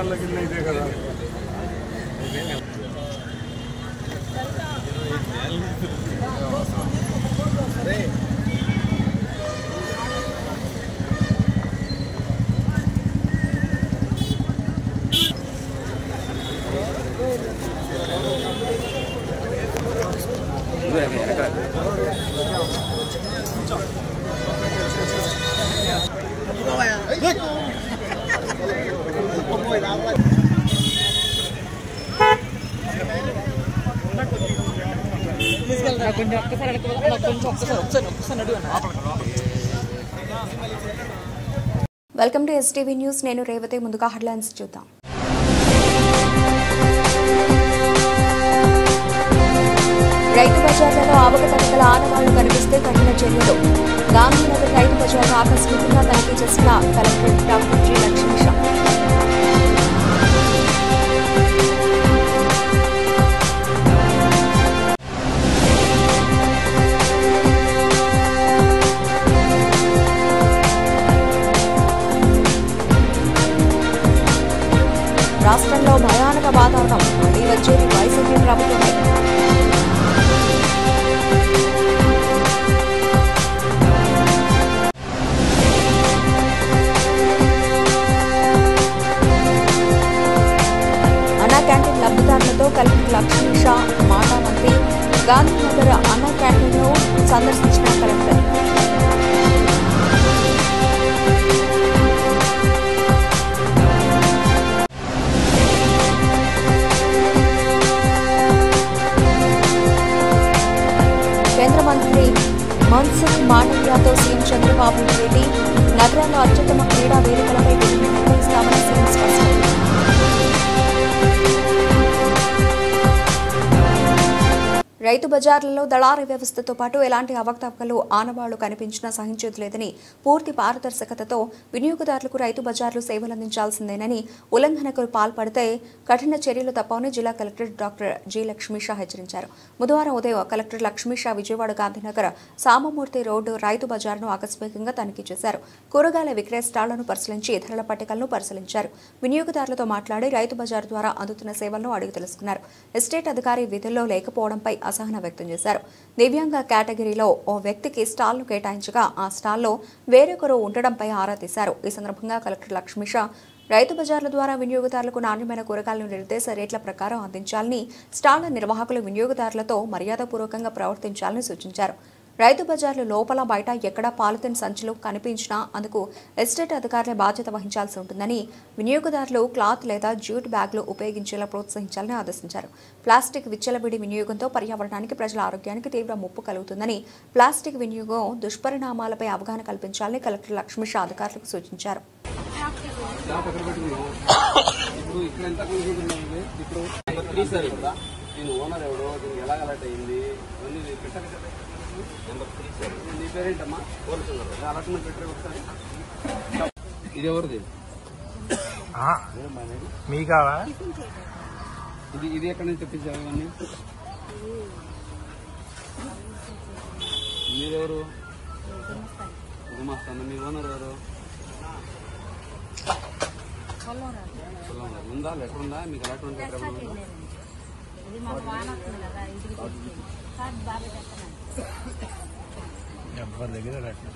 ఫ్యాన్ల కింద ఇదే కదా. Welcome to STV news. నేను రేవతి. ముందుగా హెడ్లైన్స్ చూద్దాం. రైతు బజార్లలో అవకతవకల ఆనవాళ్లు కనిపిస్తే కఠిన చర్యలు. గాంధీనగర్ రైతు బజార్ను ఆకస్మికంగా తనిఖీ చేసిన కలెక్టర్ డాక్టర్ జి లక్ష్మీష. రాష్ట్రంలో భయానక వాతావరణం. మళ్లీ వచ్చేది వైసీపీ ప్రభుత్వమే. అన్నా క్యాంటీన్ లబ్ధిదారులతో కలెక్టర్ లక్ష్మీష మాటామంతి. గాంధీనగర్ అన్నా క్యాంటీన్ను సందర్శించిన కలెక్టర్. కేంద్ర మంత్రి మన్సుఖ్ మాండవ్యతో సీఎం చంద్రబాబు భేటీ. నగరంలో అత్యుత్తమ క్రీడా వేదికలపై భేటీ నిర్వహిస్తామని సీఎం స్పష్టం. రైతు బజార్లలో దళారీ వ్యవస్థతో పాటు ఎలాంటి అవకతవకలు ఆనవాళ్లు కనిపించినా సహించేది లేదని, పూర్తి పారదర్శకతతో వినియోగదారులకు రైతు బజార్లు సేవలందించాల్సిందేనని, ఉల్లంఘనకు పాల్పడితే కఠిన చర్యలు తప్పవని జిల్లా కలెక్టర్ డాక్టర్ జి లక్ష్మీష హెచ్చరించారు. బుధవారం ఉదయం కలెక్టర్ లక్ష్మీష విజయవాడ గాంధీనగర్ సామమూర్తి రోడ్డు రైతు బజార్ను ఆకస్మికంగా తనిఖీ చేశారు. కూరగాయల విక్రయ స్టాళ్లను పరిశీలించి ధరల పట్టికలను పరిశీలించారు. వినియోగదారులతో మాట్లాడి రైతు బజార్ ద్వారా అందుతున్న సేవలను అడిగి తెలుసుకున్నారు. ఎస్టేట్ అధికారి విధుల్లో లేకపోవడంపై అసహనం వ్యక్తం చేశారు. దివ్యాంగ కేటగిరీలో ఓ వ్యక్తికి స్టాల్ను కేటాయించగా ఆ స్టాల్లో వేరొకరు ఉండడంపై ఆరా తీశారు. ఈ సందర్భంగా కలెక్టర్ లక్ష్మీష రైతు బజార్ల ద్వారా వినియోగదారులకు నాణ్యమైన కూరగాయలను నిర్దేశ రేట్ల ప్రకారం అందించాలని, స్టాళ్ల నిర్వాహకులు వినియోగదారులతో మర్యాదపూర్వకంగా ప్రవర్తించాలని సూచించారు. రైతు బజార్లు లోపల బయట ఎక్కడా పాలిథిన్ సంచులు కనిపించినా అందుకు ఎస్టేట్ అధికారులే బాధ్యత వహించాల్సి ఉంటుందని, వినియోగదారులు క్లాత్ లేదా జ్యూట్ బ్యాగ్లు ఉపయోగించేలా ప్రోత్సహించాలని ఆదేశించారు. ప్లాస్టిక్ విచ్చలవిడి వినియోగంతో పర్యావరణానికి, ప్రజల ఆరోగ్యానికి తీవ్ర ముప్పు కలుగుతుందని, ప్లాస్టిక్ వినియోగం దుష్పరిణామాలపై అవగాహన కల్పించాలని కలెక్టర్ లక్ష్మీష అధికారులకు సూచించారు. ఇది ఎవరిది? మీకా? ఇది ఎక్కడి నుంచి తెప్పించారు ఇవన్నీ? మీరెవరు? గుమాస్తాను. మీ ఓనర్ ఎవరు? ఉందా? లెటర్ ఉందా మీకు? ఎలక్ట్రానిక్ లెటర్ ఎవరి దగ్గర లెటర్.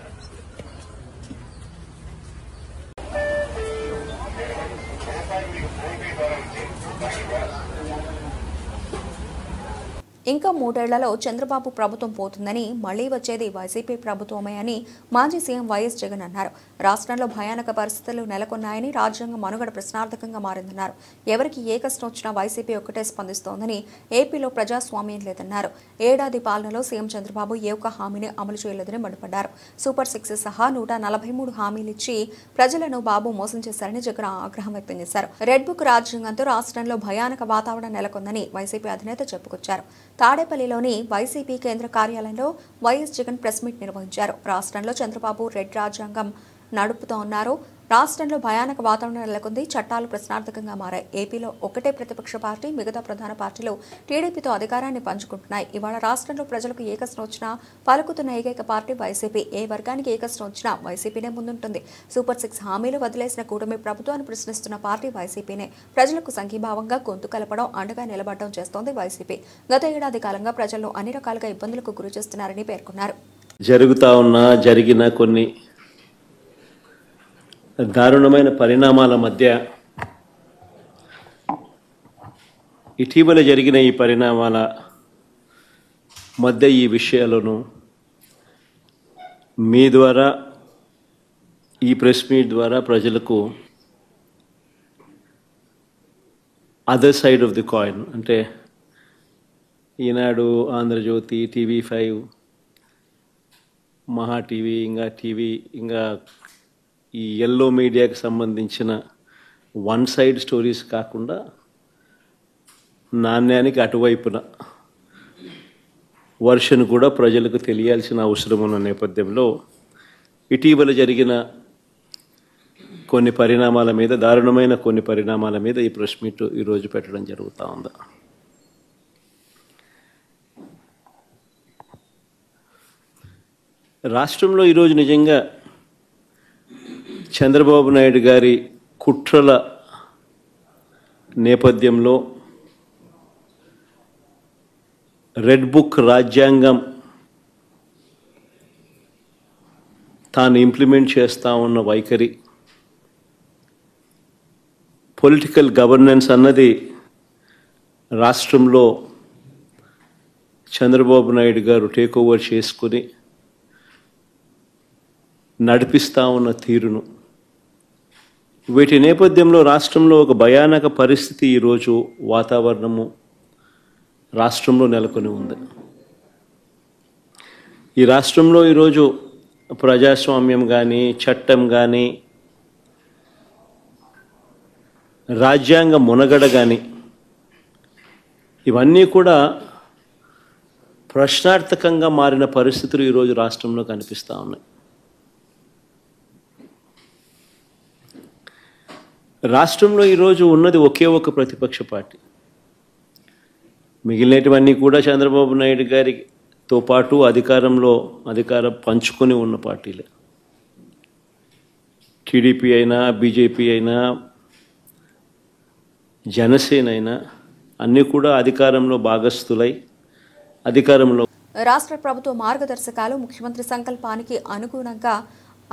ఇంకా 3 ఏళ్లలో చంద్రబాబు ప్రభుత్వం పోతుందని, మళ్లీ వచ్చేది వైసీపీ ప్రభుత్వమే అని మాజీ సీఎం వైఎస్ జగన్ అన్నారు. రాష్ట్రంలో భయానక పరిస్థితులు నెలకొన్నాయని, రాజ్యాంగం మనుగడ ప్రశ్నార్థకంగా మారిందన్నారు. ఎవరికి ఏ కష్టం వచ్చినా వైసీపీ ఒక్కటే స్పందిస్తోందని, ఏపీలో ప్రజాస్వామ్యం లేదన్నారు. ఏడాది పాలనలో సీఎం చంద్రబాబు ఏ ఒక్క హామీని అమలు చేయలేదని మండిపడ్డారు. సూపర్ 6 సహా 143 హామీలిచ్చి ప్రజలను బాబు మోసం చేశారని జగన్ ఆగ్రహం వ్యక్తం చేశారు. రెడ్ బుక్ రాజ్యాంగంతో రాష్ట్రంలో భయానక వాతావరణం నెలకొందని వైసీపీ అధినేత చెప్పుకొచ్చారు. తాడేపల్లిలోని వైసీపీ కేంద్ర కార్యాలయంలో వైఎస్ జగన్ ప్రెస్ మీట్ నిర్వహించారు. రాష్ట్రంలో చంద్రబాబు రెడ్ రాజ్యాంగం నడుపుతోన్నారు. రాష్ట్రంలో భయానక వాతావరణం నెలకొంది. చట్టాలు ప్రశ్నార్థకంగా మారాయి. ఏపీలో ఒకటే ప్రతిపక్ష పార్టీ, మిగతా ప్రధాన పార్టీలు టీడీపీతో అధికారాన్ని పంచుకుంటున్నాయి. ఇవాళ రాష్ట్రంలో ప్రజలకు ఏ కష్టం వచ్చినా పలుకుతున్న ఏకైక పార్టీ వైసీపీ. ఏ వర్గానికి ఏ కష్టం వచ్చినా వైసీపీనే ముందుంటుంది. సూపర్ 6 హామీలు వదిలేసిన కూటమి ప్రభుత్వాన్ని ప్రశ్నిస్తున్న పార్టీ వైసీపీనే. ప్రజలకు సంఘీభావంగా గొంతు కలపడం, అండగా నిలబడడం చేస్తోంది వైసీపీ. గత ఏడాది కాలంగా ప్రజలను అన్ని రకాలుగా ఇబ్బందులకు గురి చేస్తున్నారని పేర్కొన్నారు. జరిగిన కొన్ని దారుణమైన పరిణామాల మధ్య ఇటీవల జరిగిన ఈ పరిణామాల మధ్య ఈ విషయాలను మీ ద్వారా, ఈ ప్రెస్ మీట్ ద్వారా ప్రజలకు other side of the coin, అంటే ఈనాడు, ఆంధ్రజ్యోతి, TV5, మహా టీవీ, ఇంకా ఈ ఎల్లో మీడియాకి సంబంధించిన వన్ సైడ్ స్టోరీస్ కాకుండా నాణ్యానికి అటువైపున వర్షన్ కూడా ప్రజలకు తెలియాల్సిన అవసరం ఉన్న నేపథ్యంలో ఇటీవల జరిగిన కొన్ని పరిణామాల మీద, దారుణమైన కొన్ని పరిణామాల మీద ఈ ప్రెస్ మీట్ ఈరోజు పెట్టడం జరుగుతూ ఉంది. రాష్ట్రంలో ఈరోజు నిజంగా చంద్రబాబు నాయుడు గారి కుట్రల నేపథ్యంలో రెడ్ బుక్ రాజ్యాంగం తాను ఇంప్లిమెంట్ చేస్తూ ఉన్న వైఖరి, పొలిటికల్ గవర్నెన్స్ అన్నది రాష్ట్రంలో చంద్రబాబు నాయుడు గారు టేక్ ఓవర్ చేసుకుని నడిపిస్తూ ఉన్న తీరును, వీటి నేపథ్యంలో రాష్ట్రంలో ఒక భయానక పరిస్థితి ఈరోజు వాతావరణము రాష్ట్రంలో నెలకొని ఉంది. ఈ రాష్ట్రంలో ఈరోజు ప్రజాస్వామ్యం కానీ, చట్టం కానీ, రాజ్యాంగ మునగడ కానీ ఇవన్నీ కూడా ప్రశ్నార్థకంగా మారిన పరిస్థితులు ఈరోజు రాష్ట్రంలో కనిపిస్తూ ఉన్నాయి. రాష్ట్రంలో ఈరోజు ఉన్నది ఒకే ఒక ప్రతిపక్ష పార్టీ. మిగిలినటువన్నీ కూడా చంద్రబాబు నాయుడు గారితో పాటు అధికారం పంచుకొని ఉన్న పార్టీలే. టీడీపీ అయినా, బీజేపీ అయినా, జనసేన అయినా అన్నీ కూడా అధికారంలో భాగస్థులై అధికారంలో. రాష్ట్ర ప్రభుత్వ మార్గదర్శకాలు, ముఖ్యమంత్రి సంకల్పానికి అనుగుణంగా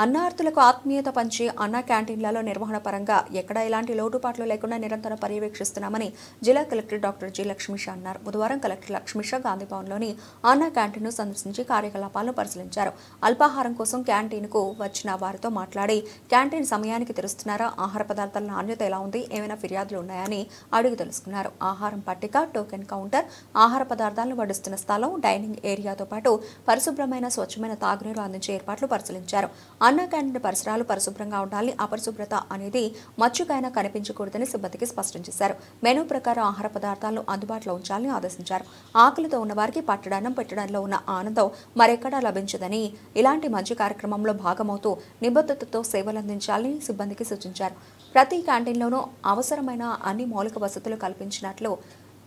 అన్నార్థులకు ఆత్మీయత పంచి అన్నా క్యాంటీన్లలో నిర్వహణ పరంగా ఎక్కడ ఎలాంటి లోటుపాట్లు లేకుండా నిరంతరం పర్యవేక్షిస్తున్నామని జిల్లా కలెక్టర్ డాక్టర్ జి లక్ష్మీష అన్నారు. బుధవారం కలెక్టర్ లక్ష్మీష గాంధీభవన్లోని అన్నా క్యాంటీన్ను సందర్శించి కార్యకలాపాలను పరిశీలించారు. అల్పాహారం కోసం క్యాంటీన్కు వచ్చిన వారితో మాట్లాడి క్యాంటీన్ సమయానికి తెరుస్తున్నారా, ఆహార పదార్థాల నాణ్యత ఎలా ఉంది, ఏమైనా ఫిర్యాదులు ఉన్నాయని అడిగి తెలుసుకున్నారు. ఆహారం పట్టిక, టోకెన్ కౌంటర్, ఆహార పదార్థాలను వడ్డిస్తున్న స్థలం, డైనింగ్ ఏరియాతో పాటు పరిశుభ్రమైన స్వచ్ఛమైన తాగునీరు అందించే ఏర్పాట్లు పరిశీలించారు. అన్నా క్యాంటీన్ పరిసరాలు పరిశుభ్రంగా ఉండాలి, అపరిశుభ్రత అనేది మచ్చుకైనా కనిపించకూడదని సిబ్బందికి స్పష్టం చేశారు. మెనూ ప్రకారం ఆహార పదార్థాలను అందుబాటులో ఉంచాలని ఆదేశించారు. ఆకలితో ఉన్న వారికి పట్టడన్నం పెట్టడంలో ఉన్న ఆనందం మరెక్కడా లభించదని, ఇలాంటి మంచి కార్యక్రమంలో భాగమవుతూ నిబద్ధతతో సేవలందించాలని సిబ్బందికి సూచించారు. ప్రతి క్యాంటీన్లోనూ అవసరమైన అన్ని మౌలిక వసతులు కల్పించినట్లు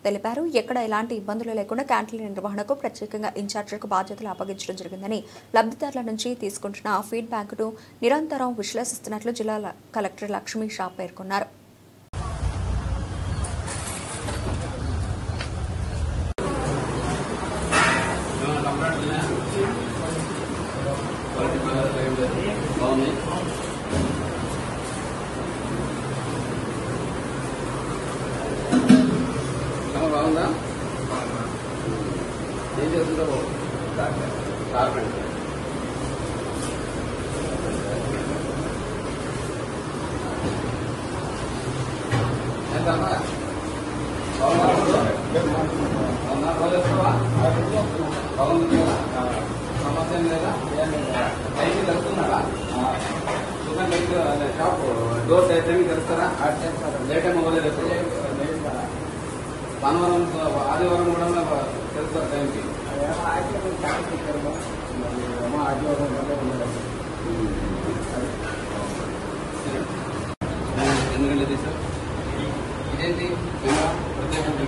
తెలిపారు. ఎక్కడ ఎలాంటి ఇబ్బందులు లేకుండా క్యాంటీన్ల నిర్వహణకు ప్రత్యేకంగా ఇన్ఛార్జీలకు బాధ్యతలు అప్పగించడం జరిగిందని, లబ్ధిదారుల నుంచి తీసుకుంటున్న ఫీడ్బ్యాక్ను నిరంతరం విశ్లేషిస్తున్నట్లు జిల్లా కలెక్టర్ లక్ష్మీ షా పేర్కొన్నారు. బాగుందా? ఏం చేస్తుంటావు? కార్పెంటర్. బాగుంది కదా? సమస్య ఏం లేదా? టైంకి తెలుస్తున్నారా? షాప్ డోర్ టైంకి తెలుస్తారా? లేట్ టైం అవ్వలేదు. భానువారం, ఆదివారం కూడా తెలుస్తారు టైంకి. ఎందుకంటే సార్ ఇదేంటి ప్రత్యేకంగా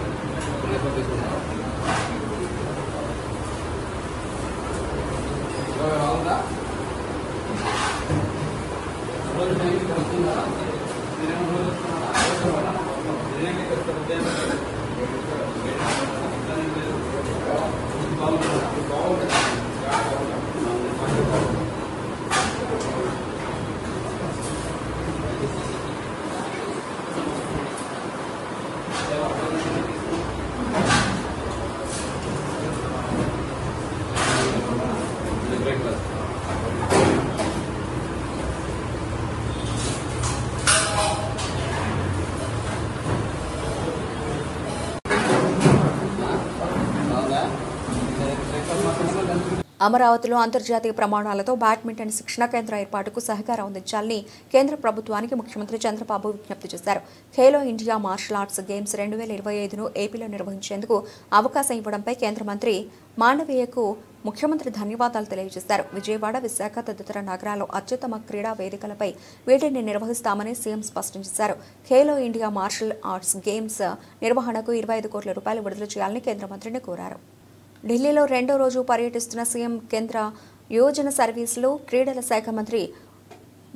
అమరావతిలో అంతర్జాతీయ ప్రమాణాలతో బ్యాడ్మింటన్ శిక్షణ కేంద్రం ఏర్పాటుకు సహకారం అందించాలని కేంద్ర ప్రభుత్వానికి ముఖ్యమంత్రి చంద్రబాబు విజ్ఞప్తి చేశారు. Khelo India martial arts games 2025ను ఏపీలో నిర్వహించేందుకు అవకాశం ఇవ్వడంపై కేంద్ర మంత్రి మాండవీయకు ముఖ్యమంత్రి ధన్యవాదాలు తెలియజేశారు. విజయవాడ, విశాఖ తదితర నగరాల్లో అత్యుత్తమ క్రీడా వేదికలపై వీటిని నిర్వహిస్తామని సీఎం స్పష్టం చేశారు. Khelo India martial arts games నిర్వహణకు 25 కోట్ల రూపాయలు విడుదల చేయాలని కేంద్ర మంత్రిని కోరారు. ఢిల్లీలో రెండో రోజు పర్యటిస్తున్న సీఎం కేంద్ర యువజన సర్వీసులు, క్రీడల శాఖ మంత్రి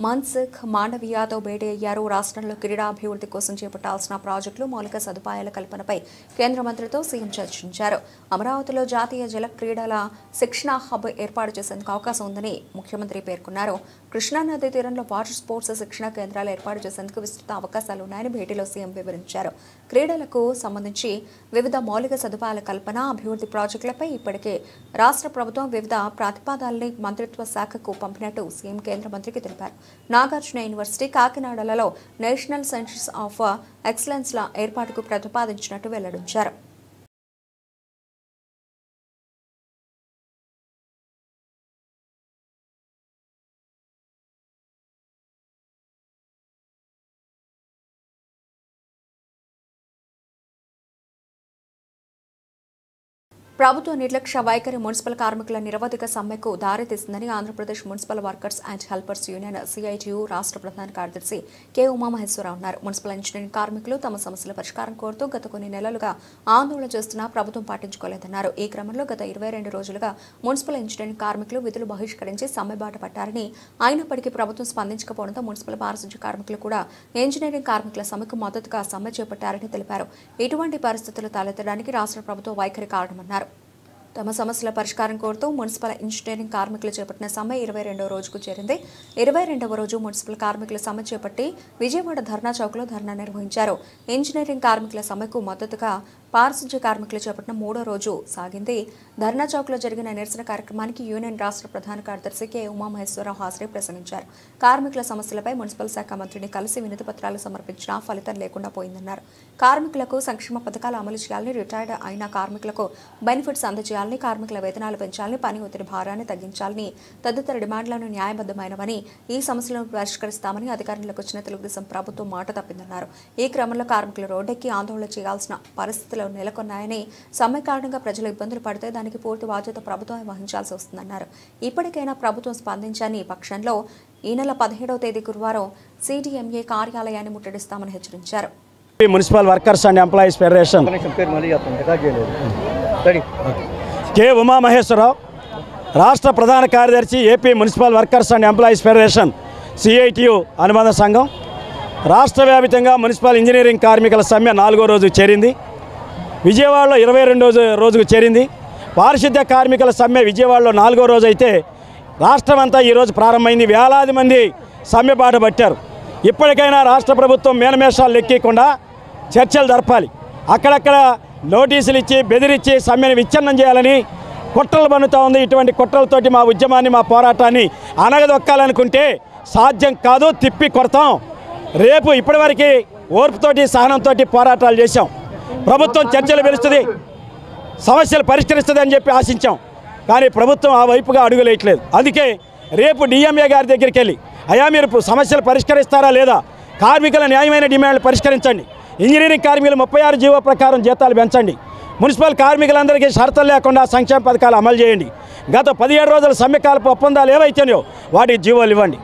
మన్సుఖ్ మాండవీయతో భేటీ అయ్యారు. రాష్ట్రంలో క్రీడా అభివృద్ధి కోసం చేపట్టాల్సిన ప్రాజెక్టులు, మౌలిక సదుపాయాల కల్పనపై కేంద్ర మంత్రితో సీఎం చర్చించారు. అమరావతిలో జాతీయ జల క్రీడల శిక్షణ హబ్ ఏర్పాటు చేసేందుకు అవకాశం ఉందని ముఖ్యమంత్రి పేర్కొన్నారు. కృష్ణానదీ తీరంలో వాటర్ స్పోర్ట్స్ శిక్షణ కేంద్రాలు ఏర్పాటు చేసేందుకు విస్తృత అవకాశాలు ఉన్నాయని భేటీలో సీఎం వివరించారు. క్రీడలకు సంబంధించి వివిధ మౌలిక సదుపాయాల కల్పన, అభివృద్ధి ప్రాజెక్టులపై ఇప్పటికే రాష్ట్ర ప్రభుత్వం వివిధ ప్రతిపాదనల్ని మంత్రిత్వ శాఖకు పంపినట్టు సీఎం కేంద్ర మంత్రికి తెలిపారు. నాగార్జున యూనివర్సిటీ, కాకినాడలలో నేషనల్ సెంటర్స్ ఆఫ్ ఎక్సలెన్స్ల ఏర్పాటుకు ప్రతిపాదించినట్టు వెల్లడించారు. ప్రభుత్వ నిర్లక్ష్య వైఖరి మున్సిపల్ కార్మికుల నిరవధిక సమ్మెకు దారితీసిందని Andhra Pradesh municipal workers and helpers union CITU రాష్ట్ర ప్రధాన కార్యదర్శి కె ఉమామహేశ్వరరావు అన్నారు. మున్సిపల్ ఇంజనీరింగ్ కార్మికులు తమ సమస్యల పరిష్కారం కోరుతూ గత కొన్ని నెలలుగా ఆందోళన చేస్తున్నా ప్రభుత్వం పట్టించుకోలేదన్నారు. ఈ క్రమంలో గత 22 రోజులుగా మున్సిపల్ ఇంజనీరింగ్ కార్మికులు విధులు బహిష్కరించి సమ్మె బాట పట్టారని, అయినప్పటికీ ప్రభుత్వం స్పందించకపోవడంతో మున్సిపల్ పారిశుధ్య కార్మికులు కూడా ఇంజనీరింగ్ కార్మికుల సమ్మెకు మద్దతుగా సమ్మె చేపట్టారని తెలిపారు. ఇటువంటి పరిస్థితులు తలెత్తడానికి రాష్ట్ర ప్రభుత్వ వైఖరి కారణమన్నారు. తమ సమస్యల పరిష్కారం కోరుతూ మున్సిపల్ ఇంజనీరింగ్ కార్మికులు చేపట్టిన సమ్మె 22వ రోజుకు చేరింది. 22వ రోజు మున్సిపల్ కార్మికుల సమ్మె చేపట్టి విజయవాడ ధర్నా చౌక్లో ధర్నా నిర్వహించారు. ఇంజనీరింగ్ కార్మికుల సమ్మెకు మద్దతుగా పారిశుధ్య కార్మికులు చేపట్టిన 3వ రోజు సాగింది. ధర్నా చౌక్లో జరిగిన నిరసన కార్యక్రమానికి యూనియన్ రాష్ట్ర ప్రధాన కార్యదర్శి కె ఉమామహేశ్వరరావు హాజరై ప్రసంగించారు. కార్మికుల సమస్యలపై మున్సిపల్ శాఖ మంత్రిని కలిసి వినతి పత్రాలు సమర్పించినా ఫలితం లేకుండా పోయిందన్నారు. కార్మికులకు సంక్షేమ పథకాలు అమలు చేయాలని, రిటైర్డ్ అయిన కార్మికులకు బెనిఫిట్స్ అందజేయాలని, కార్మికుల వేతనాలు పెంచాలని, పని ఒత్తిడి భారాన్ని తగ్గించాలని తదితర డిమాండ్లను న్యాయబద్ధమైనవని, ఈ సమస్యలను పరిష్కరిస్తామని అధికారంలోకి వచ్చిన తెలుగుదేశం ప్రభుత్వం మాట తప్పిందన్నారు. ఈ క్రమంలో కార్మికులు రోడ్డెక్కి ఆందోళన చేయాల్సిన పరిస్థితులు నెలకొన్నాయని, సమ్మె కారణంగా ప్రజలు ఇబ్బందులు పడితే దానికి పూర్తి బాధ్యత ప్రభుత్వమే వహించాల్సి వస్తుందన్నారు. ఇప్పటికైనా ప్రభుత్వం స్పందించని పక్షంలో ఈ నెల 17వ తేదీ గురువారం సిడిఎంఏ కార్యాలయాన్ని ముట్టడిస్తామని హెచ్చరించారు. Municipal workers and employees federation K Umamaheswararao, రాష్ట్ర ప్రధాన కార్యదర్శి AP municipal workers and employees federation CITU అనుబంధ సంఘం రాష్ట్ర వ్యాప్తంగా మున్సిపల్ ఇంజనీరింగ్ కార్మికుల సమ్మె 4వ రోజు చేరింది. విజయవాడలో 22వ రోజుకు చేరింది. పారిశుద్ధ్య కార్మికుల సమ్మె విజయవాడలో 4వ రోజు అయితే రాష్ట్రమంతా ఈరోజు ప్రారంభమైంది. వేలాది మంది సమ్మె బాట పట్టారు. ఇప్పటికైనా రాష్ట్ర ప్రభుత్వం మేనమేషాలు లెక్కకుండా చర్చలు జరపాలి. అక్కడక్కడ నోటీసులు ఇచ్చి బెదిరించి సమ్మెను విచ్ఛిన్నం చేయాలని కుట్రలు పన్నుతూ ఉంది. ఇటువంటి కుట్రలతోటి మా ఉద్యమాన్ని, మా పోరాటాన్ని అనగదొక్కాలనుకుంటే సాధ్యం కాదు, తిప్పి కొడతాం. రేపు ఇప్పటివరకు ఓర్పుతోటి, సహనంతో పోరాటాలు చేశాం. ప్రభుత్వం చర్చలు పిలుస్తుంది, సమస్యలు పరిష్కరిస్తుంది అని చెప్పి ఆశించాం. కానీ ప్రభుత్వం ఆ వైపుగా అడుగులేయట్లేదు. అందుకే రేపు డిఎంఏ గారి దగ్గరికి వెళ్ళి, అయ్యా మీరు సమస్యలు పరిష్కరిస్తారా లేదా, కార్మికుల న్యాయమైన డిమాండ్లు పరిష్కరించండి, ఇంజనీరింగ్ కార్మికులు 36 జీవో ప్రకారం జీతాలు పెంచండి, మున్సిపల్ కార్మికులందరికీ షరతులు లేకుండా సంక్షేమ పథకాలు అమలు చేయండి, గత 17 రోజుల సమ్మెకాలపు ఒప్పందాలు ఏవైతేనో వాటి జీవోలు ఇవ్వండి.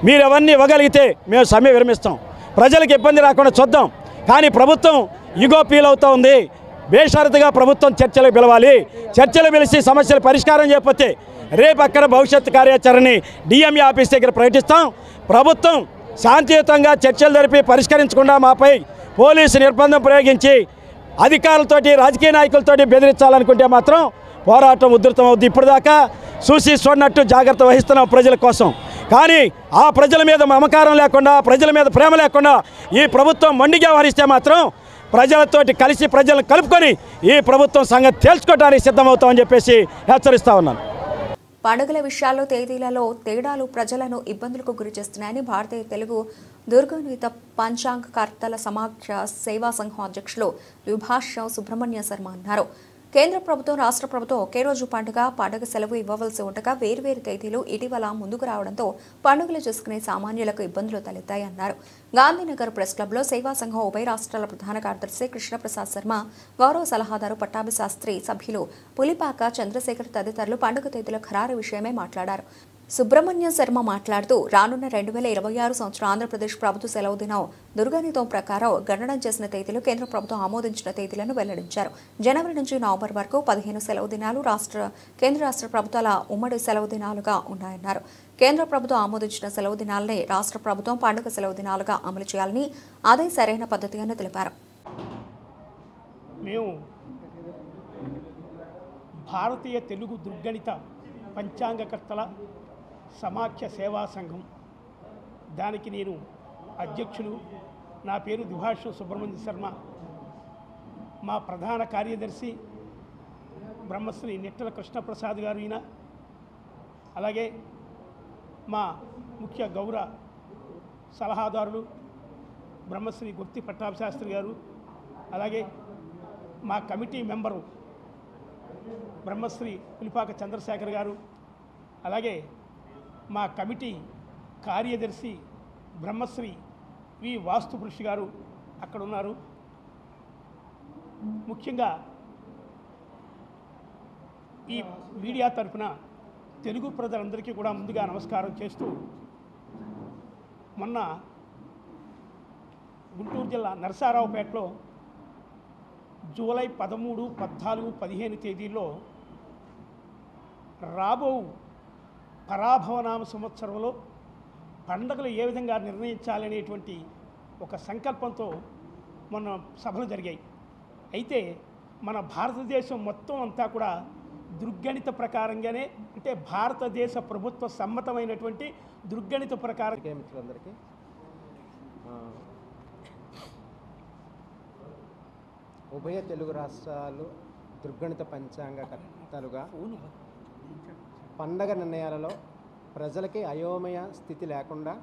మీరు అవన్నీ ఇవ్వగలిగితే మేము సమ్మె విరమిస్తాం. ప్రజలకు ఇబ్బంది రాకుండా చూద్దాం. కానీ ప్రభుత్వం ఇగో ఫీల్ అవుతూ ఉంది. బేషరతుగా ప్రభుత్వం చర్చలకు పిలవాలి. చర్చలు పిలిచి సమస్యలు పరిష్కారం చేయకపోతే రేపు అక్కడ భవిష్యత్తు కార్యాచరణని డిఎంఈ ఆఫీస్ దగ్గర ప్రకటిస్తాం. ప్రభుత్వం శాంతియుతంగా చర్చలు జరిపి పరిష్కరించకుండా మాపై పోలీసు నిర్బంధం ప్రయోగించి అధికారులతోటి రాజకీయ నాయకులతోటి బెదిరించాలనుకుంటే మాత్రం పోరాటం ఉధృతం అవుద్ది. ఇప్పటిదాకా చూసి చూడనట్టు జాగ్రత్త వహిస్తున్నాం ప్రజల కోసం. కానీ ఆ ప్రజల మీద మమకారం లేకుండా, ప్రజల మీద ప్రేమ లేకుండా ఈ ప్రభుత్వం మొండిగా వ్యవహరిస్తే మాత్రం ప్రజలతోటి కలిసి ప్రజలను కలుపుకొని ఈ ప్రభుత్వం సంగతి తేల్చుకోవడానికి సిద్ధమవుతామని చెప్పేసి హెచ్చరిస్తా ఉన్నాను. పండుగల విషయాల్లో తేదీలలో తేడాలు ప్రజలను ఇబ్బందులకు గురిచేస్తున్నాయని భారతీయ తెలుగు దుర్గనీత పంచాంగకర్తల సమాఖ్య సేవా సంఘం అధ్యక్షులు విభాషం సుబ్రహ్మణ్య శర్మ అన్నారు. కేంద్ర ప్రభుత్వం, రాష్ట్ర ప్రభుత్వం ఒకే రోజు పండుగ సెలవు ఇవ్వవలసి ఉండగా వేర్వేరు తేదీలు ఇటీవల ముందుకు రావడంతో పండుగలు చేసుకునే సామాన్యులకు ఇబ్బందులు తలెత్తాయన్నారు. గాంధీనగర్ ప్రెస్ క్లబ్లో సేవా సంఘం ఉభయ రాష్ట్రాల ప్రధాన కార్యదర్శి కృష్ణప్రసాద్ శర్మ, గౌరవ సలహాదారు పట్టాభి శాస్త్రి, సభ్యులు పులిపాక చంద్రశేఖర్ తదితరులు పండుగ తేదీల ఖరారు విషయమై మాట్లాడారు. సుబ్రహ్మణ్య శర్మ మాట్లాడుతూ రానున్న 2026 సంవత్సరం ఆంధ్రప్రదేశ్ ప్రభుత్వ సెలవు దినం దుర్గనీతం ప్రకారం గణన చేసిన తేదీలు కేంద్ర ప్రభుత్వం ఆమోదించిన తేదీలను వెల్లడించారు. జనవరి నుంచి నవంబర్ వరకు 15 సెలవు దినాలు కేంద్ర రాష్ట్ర ప్రభుత్వాల ఉమ్మడి సెలవు దినాలుగా ఉన్నాయన్నారు. కేంద్ర ప్రభుత్వం ఆమోదించిన సెలవు దినాలనే రాష్ట్ర ప్రభుత్వం పండుగ సెలవు దినాలుగా అమలు చేయాలని, అదే సరైన పద్ధతి అని తెలిపారు. మేము భారతీయ తెలుగు దుర్గణిత పంచాంగకర్తల సమాఖ్య సేవా సంఘం, దానికి నేను అధ్యక్షులు. నా పేరు విభాషం సుబ్రహ్మణ్య శర్మ. మా ప్రధాన కార్యదర్శి బ్రహ్మశ్రీ నిట్టల కృష్ణప్రసాద్ గారు ఈయన. అలాగే మా ముఖ్య గౌరవ సలహాదారులు బ్రహ్మశ్రీ గుర్తి పట్టాభి శాస్త్రి గారు. అలాగే మా కమిటీ మెంబరు బ్రహ్మశ్రీ పులిపాక చంద్రశేఖర్ గారు. అలాగే మా కమిటీ కార్యదర్శి బ్రహ్మశ్రీ వి వాస్తుపురుషి గారు అక్కడ ఉన్నారు. ముఖ్యంగా ఈ మీడియా తరఫున తెలుగు ప్రజలందరికీ కూడా ముందుగా నమస్కారం చేస్తూ, మొన్న గుంటూరు జిల్లా నరసారావుపేటలో జూలై 13, 14, 15 తేదీల్లో రాబో పరాభవనామ సంవత్సరంలో పండుగలు ఏ విధంగా నిర్ణయించాలనేటువంటి ఒక సంకల్పంతో మొన్న సభలు జరిగాయి. అయితే మన భారతదేశం మొత్తం అంతా కూడా దుర్గణిత ప్రకారంగానే, అంటే భారతదేశ ప్రభుత్వ సమ్మతమైనటువంటి దుర్గణిత ప్రకారం. మిత్రులందరికీ ఉభయ తెలుగు రాష్ట్రాలు దుర్గణిత పంచాంగకర్తలుగా పండగ నిర్ణయాలలో ప్రజలకి అయోమయ స్థితి లేకుండా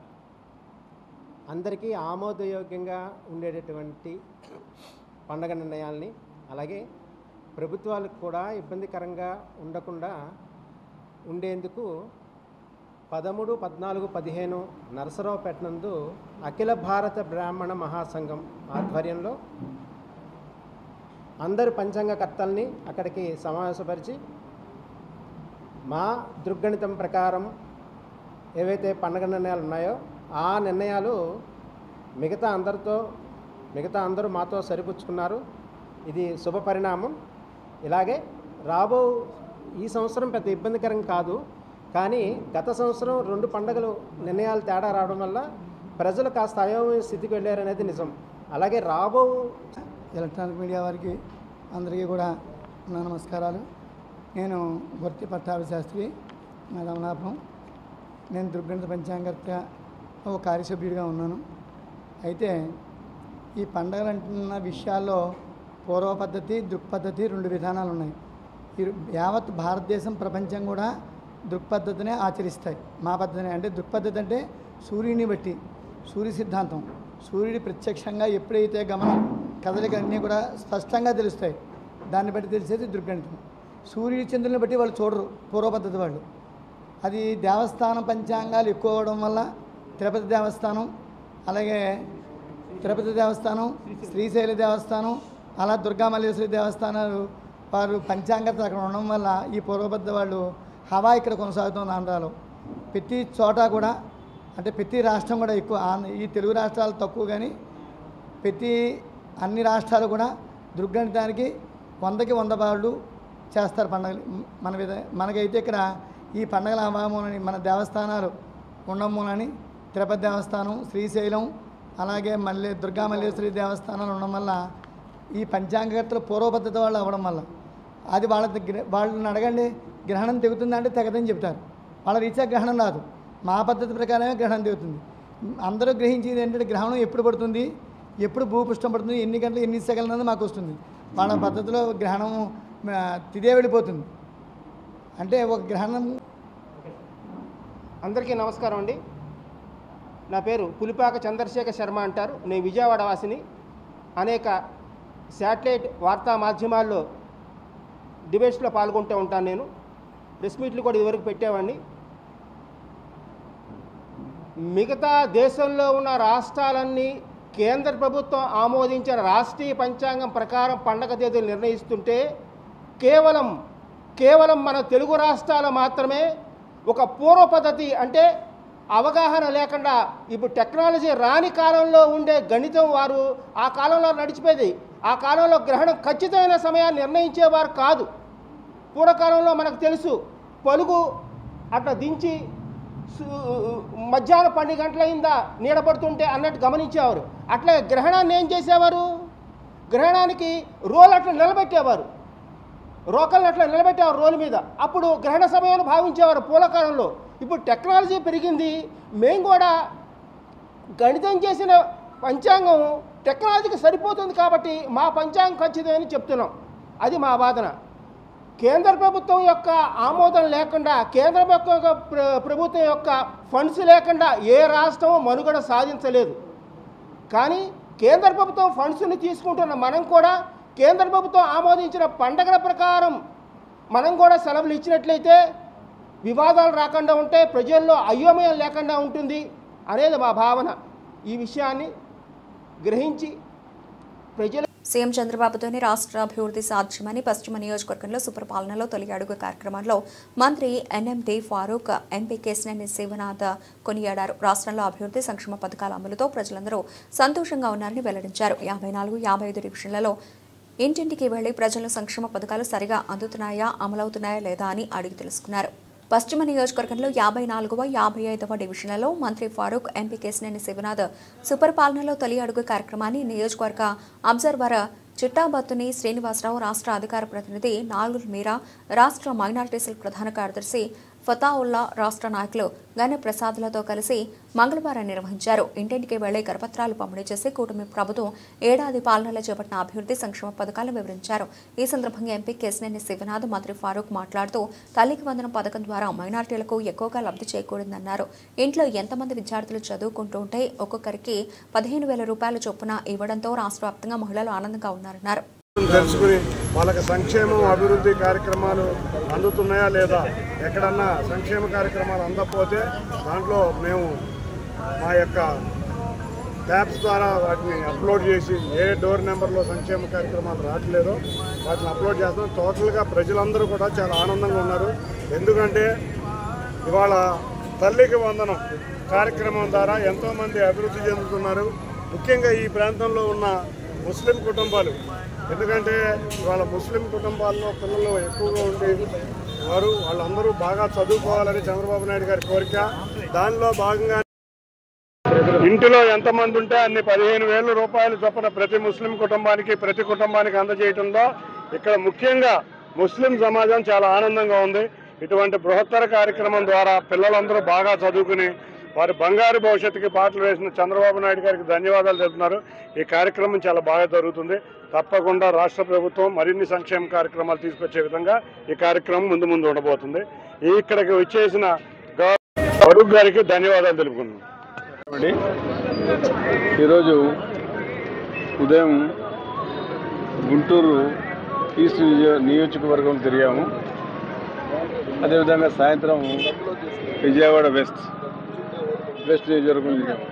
అందరికీ ఆమోదయోగ్యంగా ఉండేటటువంటి పండగ నిర్ణయాల్ని, అలాగే ప్రభుత్వాలకు కూడా ఇబ్బందికరంగా ఉండకుండా ఉండేందుకు 13, 14, 15 నరసరావుపేట నందు అఖిల భారత బ్రాహ్మణ మహాసంఘం ఆధ్వర్యంలో అందరు పంచాంగకర్తల్ని అక్కడికి సమావేశపరిచి మా దుర్గణితం ప్రకారం ఏవైతే పండగ నిర్ణయాలు ఉన్నాయో ఆ నిర్ణయాలు మిగతా అందరూ మాతో సరిపుచ్చుకున్నారు. ఇది శుభ పరిణామం. ఇలాగే ఈ సంవత్సరం పెద్ద ఇబ్బందికరం కాదు, కానీ గత సంవత్సరం 2 పండుగలు నిర్ణయాలు తేడా రావడం వల్ల ప్రజలు కాస్త అయోమయ స్థితికి వెళ్ళారనేది నిజం. అలాగే ఎలక్ట్రానిక్ మీడియా వారికి అందరికీ కూడా నా నమస్కారాలు. నేను గుర్తి పట్టాభి శాస్త్రి, నా రమణాపురం. నేను దుర్గణిత పంచాంగకర్త ఒక కార్యసభ్యుడిగా ఉన్నాను. అయితే ఈ పండుగలు అంటున్న విషయాల్లో పూర్వ పద్ధతి, దృక్పద్ధతి 2 విధానాలు ఉన్నాయి. యావత్ భారతదేశం, ప్రపంచం కూడా దృక్పద్ధతినే ఆచరిస్తాయి. మా పద్ధతినే అంటే దృక్పద్ధతి అంటే సూర్యుని బట్టి, సూర్య సిద్ధాంతం, సూర్యుడి ప్రత్యక్షంగా ఎప్పుడైతే గమనం, కదలిక అన్నీ కూడా స్పష్టంగా తెలుస్తాయి. దాన్ని బట్టి తెలిసేది దుర్గణితం. సూర్యుడి చంద్రుని బట్టి వాళ్ళు చూడరు పూర్వ పద్ధతి వాళ్ళు. అది దేవస్థానం పంచాంగాలు ఎక్కువ అవడం వల్ల తిరుపతి దేవస్థానం, అలాగే తిరుపతి దేవస్థానం, శ్రీశైల దేవస్థానం, అలా దుర్గామల్లేశ్వరి దేవస్థానాలు వారు పంచాంగత అక్కడ ఉండడం వల్ల ఈ పూర్వబద్ధ వాళ్ళు హవా ఇక్కడ కొనసాగుతుంది. ఆంధ్రాలో ప్రతి చోట కూడా అంటే ప్రతి రాష్ట్రం కూడా ఎక్కువ ఈ తెలుగు రాష్ట్రాలు తక్కువ కానీ ప్రతి అన్ని రాష్ట్రాలు కూడా దుర్గణితానికి 100కి 100 పాళ్ళు చేస్తారు పండుగలు. మనకైతే ఇక్కడ ఈ పండుగల అభావమని మన దేవస్థానాలు ఉండమూలని తిరుపతి దేవస్థానం, శ్రీశైలం, అలాగే దుర్గా మల్లేశ్వరి దేవస్థానాలు ఉండడం వల్ల ఈ పంచాంగకర్తలు పూర్వ పద్ధతి వాళ్ళు అవ్వడం వల్ల అది వాళ్ళని అడగండి, గ్రహణం తెగుతుందంటే తెగదని చెప్తారు. వాళ్ళ రీత్యా గ్రహణం రాదు, మా పద్ధతి ప్రకారమే గ్రహణం తెగుతుంది. అందరూ గ్రహించేది ఏంటంటే గ్రహణం ఎప్పుడు పడుతుంది, ఎప్పుడు భూపృష్టం పడుతుంది, ఎన్ని గంటలు ఎన్ని సెకండ్లు అన్నది మాకు వస్తుంది. వాళ్ళ పద్ధతిలో గ్రహణం తిదే వెళ్ళిపోతుంది. అంటే ఒక గ్రహణం. అందరికీ నమస్కారం అండి. నా పేరు పులిపాక చంద్రశేఖర్ శర్మ అంటారు. నేను విజయవాడ వాసిని. అనేక శాటిలైట్ వార్తా మాధ్యమాల్లో డిబేట్స్లో పాల్గొంటూ ఉంటాను. నేను ప్రెస్ మీట్లు కూడా ఇదివరకు పెట్టేవాడిని. మిగతా దేశంలో ఉన్న రాష్ట్రాలన్నీ కేంద్ర ప్రభుత్వం ఆమోదించిన రాష్ట్రీయ పంచాంగం ప్రకారం పండగ తేదీలు నిర్ణయిస్తుంటే కేవలం మన తెలుగు రాష్ట్రాలు మాత్రమే ఒక పూర్వ పద్ధతి అంటే అవగాహన లేకుండా ఇప్పుడు టెక్నాలజీ రాని కాలంలో ఉండే గణితం వారు ఆ కాలంలో నడిచిపోయేది. ఆ కాలంలో గ్రహణం ఖచ్చితమైన సమయాన్ని నిర్ణయించేవారు కాదు. పూర్వకాలంలో మనకు తెలుసు, పలుగు అట్లా దించి మధ్యాహ్నం 12 గంటలైందా నీడపడుతుంటే అన్నట్టు గమనించేవారు. అట్లా గ్రహణాన్ని ఏం చేసేవారు, గ్రహణానికి రోలు అట్లా నిలబెట్టేవారు, రోకల్ని అట్లా నిలబెట్టేవారు రోలు మీద. అప్పుడు గ్రహణ సమయాన్ని భావించేవారు పూర్వకాలంలో. ఇప్పుడు టెక్నాలజీ పెరిగింది, మేము కూడా గణితం చేసిన పంచాంగం టెక్నాలజీకి సరిపోతుంది కాబట్టి మా పంచాంగం ఖచ్చితమని చెప్తున్నాం. అది మా వాదన. కేంద్ర ప్రభుత్వం యొక్క ఆమోదం లేకుండా, కేంద్ర ప్రభుత్వం యొక్క ఫండ్స్ లేకుండా ఏ రాష్ట్రం మనుగడ సాధించలేదు. కానీ కేంద్ర ప్రభుత్వం ఫండ్స్ని తీసుకుంటున్న మనం కూడా కేంద్ర ప్రభుత్వం ఆమోదించిన పండగల ప్రకారం మనం కూడా సెలవులు ఇచ్చినట్లయితే వివాదాలు రాకుండా ఉంటే, ప్రజల్లో అయోమయం లేకుండా ఉంటుంది అనేది మా భావన. ఈ విషయాన్ని గ్రహించి ప్రజలు సీఎం చంద్రబాబుతోనే రాష్ట్ర అభివృద్ధి సాధ్యమని పశ్చిమ నియోజకవర్గంలో సుపరిపాలనలో తొలి అడుగు కార్యక్రమంలో మంత్రి ఎన్ఎండి ఫారూక్, ఎంపీ కేశినేని శివనాథ్ కొనియాడారు. రాష్ట్రంలో అభివృద్ధి సంక్షేమ పథకాల అమలుతో ప్రజలందరూ సంతోషంగా ఉన్నారని వెల్లడించారు. 54, 55 డివిజన్లలో ఇంటింటికి వెళ్లి ప్రజల సంక్షేమ పథకాలు సరిగా అందుతున్నాయా, అమలవుతున్నాయా లేదా అని అడిగి తెలుసుకున్నారు. పశ్చిమ నియోజకవర్గంలో 54వ, 55వ డివిజన్లలో మంత్రి ఫారూక్, ఎంపీ కేశినేని శివనాథ్ సుపరిపాలనలో తొలి అడుగు కార్యక్రమాన్ని నియోజకవర్గ అబ్జర్వర్ చిట్టాబత్తుని శ్రీనివాసరావు, రాష్ట్ర అధికార ప్రతినిధి నాలుగు మీరా, రాష్ట్ర మైనారిటీ సెల్ ప్రధాన కార్యదర్శి ఫతావుల్లా, రాష్ట్ర నాయకులు గణ ప్రసాద్లతో కలిసి మంగళవారం నిర్వహించారు. ఇంటింటికి వెళ్లి కరపత్రాలు పంపిణీ చేసి కూటమి ప్రభుత్వం ఏడాది పాలనలో చేపట్టిన అభివృద్ధి సంక్షేమ పథకాలను వివరించారు. ఈ సందర్భంగా ఎంపీ కేశినేని శివనాథ్, మంత్రి ఫారూక్ మాట్లాడుతూ తల్లికి వందనం పథకం ద్వారా మైనారిటీలకు ఎక్కువగా లబ్ధి చేకూరిందన్నారు. ఇంట్లో ఎంతమంది విద్యార్థులు చదువుకుంటూ ఉంటే ఒక్కొక్కరికి 15,000 రూపాయల చొప్పున ఇవ్వడంతో రాష్ట్ర వ్యాప్తంగా మహిళలు ఆనందంగా ఉన్నారన్నారు. తెలుసుకుని వాళ్ళకి సంక్షేమం అభివృద్ధి కార్యక్రమాలు అందుతున్నాయా లేదా, ఎక్కడన్నా సంక్షేమ కార్యక్రమాలు అందకపోతే దాంట్లో మేము మా యొక్క ట్యాబ్స్ ద్వారా వాటిని అప్లోడ్ చేసి ఏ డోర్ నెంబర్లో సంక్షేమ కార్యక్రమాలు రావట్లేదో వాటిని అప్లోడ్ చేస్తాం. టోటల్గా ప్రజలందరూ కూడా చాలా ఆనందంగా ఉన్నారు. ఎందుకంటే ఇవాళ తల్లికి వందనం కార్యక్రమం ద్వారా ఎంతోమంది అభివృద్ధి చెందుతున్నారు. ముఖ్యంగా ఈ ప్రాంతంలో ఉన్న ముస్లిం కుటుంబాలు, ఎందుకంటే వాళ్ళ ముస్లిం కుటుంబాల్లో పిల్లలు ఎక్కువగా ఉండే వారు, వాళ్ళందరూ బాగా చదువుకోవాలని చంద్రబాబు నాయుడు గారి కోరిక. దానిలో భాగంగా ఇంటిలో ఎంతమంది ఉంటే అన్ని 15,000 రూపాయలు చొప్పున ప్రతి ముస్లిం కుటుంబానికి ప్రతి కుటుంబానికి అందజేయడంలో ఇక్కడ ముఖ్యంగా ముస్లిం సమాజం చాలా ఆనందంగా ఉంది. ఇటువంటి బృహత్తర కార్యక్రమం ద్వారా పిల్లలందరూ బాగా చదువుకుని వారి బంగారు భవిష్యత్తుకి బాటలు వేసిన చంద్రబాబు నాయుడు గారికి ధన్యవాదాలు చెబుతున్నారు. ఈ కార్యక్రమం చాలా బాగా జరుగుతుంది. తప్పకుండా రాష్ట్ర ప్రభుత్వం మరిన్ని సంక్షేమ కార్యక్రమాలు తీసుకొచ్చే విధంగా ఈ కార్యక్రమం ముందు ఉండబోతుంది. ఇక్కడికి వచ్చేసిన ఫరూక్ గారికి ధన్యవాదాలు తెలుపుకున్నాం. ఈరోజు ఉదయం గుంటూరు ఈస్ట్ నియోజకవర్గం తిరిగాము. అదేవిధంగా సాయంత్రం విజయవాడ వెస్ట్ నియోజకవర్గం తిరిగాము.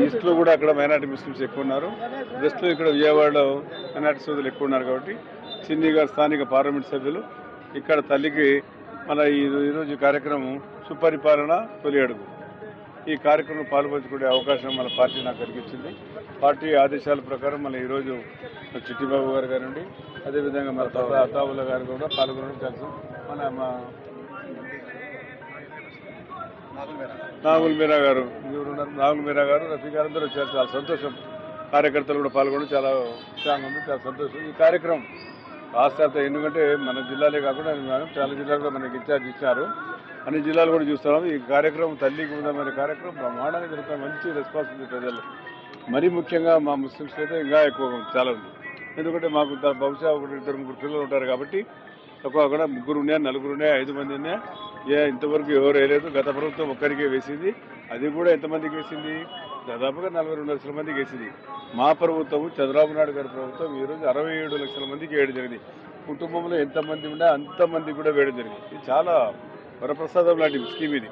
ఈస్ట్లో కూడా అక్కడ మైనార్టీ ముస్లిమ్స్ ఎక్కువ ఉన్నారు. వెస్ట్లో ఇక్కడ విజయవాడలో మైనార్టీ సోదరులు ఎక్కువ ఉన్నారు కాబట్టి చిన్ని గారు స్థానిక పార్లమెంట్ సభ్యులు ఇక్కడ తల్లికి మన ఈరోజు కార్యక్రమం సుపరిపాలన తొలి అడుగు. ఈ కార్యక్రమంలో పాల్పంచుకునే అవకాశం మన పార్టీ నాకు కలిగించింది. పార్టీ ఆదేశాల ప్రకారం మన ఈరోజు చిట్టిబాబు గారు కానివ్వండి, అదేవిధంగా మన అతావుల్లా గారు కూడా పాల్గొనడం తెలుసు. మన నాగుల్ మీరా గారు, రఫీ గారు అందరూ వచ్చారు. చాలా సంతోషం. కార్యకర్తలు కూడా పాల్గొనడం చాలా ఉత్సాహంగా ఉంది, చాలా సంతోషం. ఈ కార్యక్రమం రాష్ట్ర ఎందుకంటే మన జిల్లాలే కాకుండా చాలా జిల్లాలు కూడా మనకి ఇన్ఛార్జ్ ఇచ్చారు. అన్ని జిల్లాలు కూడా చూస్తున్నాము. ఈ కార్యక్రమం తల్లికి ఉందనే కార్యక్రమం బ్రహ్మాండంగా జరుగుతుంది. మంచి రెస్పాన్స్ ఉంది ప్రజలు. మరీ ముఖ్యంగా మా ముస్లిమ్స్ అయితే ఇంకా ఎక్కువ చాలా ఉంది. ఎందుకంటే మాకు బహుశా 1-2-3 పిల్లలు ఉంటారు కాబట్టి తక్కువ కూడా 3 ఉన్నాయి, 4 ఉన్నాయి, 5 మంది ఉన్నాయి. ఇంతవరకు ఎవరు వేయలేదు. గత ప్రభుత్వం ఒక్కరికే వేసింది. అది కూడా ఎంతమందికి వేసింది? దాదాపుగా 42 లక్షల మందికి వేసింది. మా ప్రభుత్వం చంద్రబాబు నాయుడు గారి ప్రభుత్వం ఈరోజు 67 లక్షల మందికి వేయడం జరిగింది. కుటుంబంలో ఎంతమంది ఉంటే అంతమంది కూడా వేయడం జరిగింది. ఇది చాలా వరప్రసాదం లాంటి స్కీమ్ ఇది.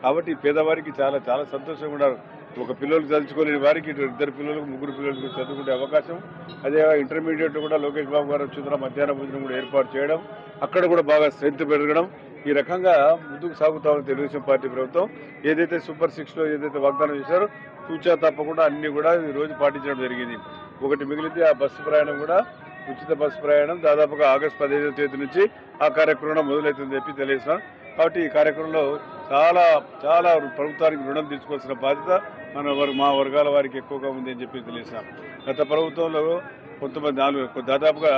కాబట్టి పేదవారికి చాలా చాలా సంతోషంగా ఉన్నారు. ఒక పిల్లలకు చదువుకోలేని వారికి 2 పిల్లలకు 3 పిల్లలకు చదువుకునే అవకాశం. అదే ఇంటర్మీడియట్ కూడా లోకేష్ బాబు గారు వచ్చిన మధ్యాహ్న భోజనం కూడా ఏర్పాటు చేయడం, అక్కడ కూడా బాగా స్ట్రెంత్ పెరగడం. ఈ రకంగా ముందుకు సాగుతామని తెలుగుదేశం పార్టీ ప్రభుత్వం ఏదైతే సూపర్ 6లో ఏదైతే వాగ్దానం చేశారో తూచా తప్పకుండా అన్ని కూడా ఈ రోజు పాటించడం జరిగింది. ఒకటి మిగిలితే ఆ బస్సు ప్రయాణం కూడా ఉచిత బస్సు ప్రయాణం దాదాపుగా ఆగస్టు 15వ తేదీ నుంచి ఆ కార్యక్రమం మొదలవుతుందని చెప్పి తెలియజేస్తున్నాను. కాబట్టి ఈ కార్యక్రమంలో చాలా చాలా ప్రభుత్వానికి రుణం తీసుకోవాల్సిన బాధ్యత మా వర్గాల వారికి ఎక్కువగా ఉంది అని చెప్పి తెలియజేస్తున్నాం. గత ప్రభుత్వంలో కొంతమంది దాదాపుగా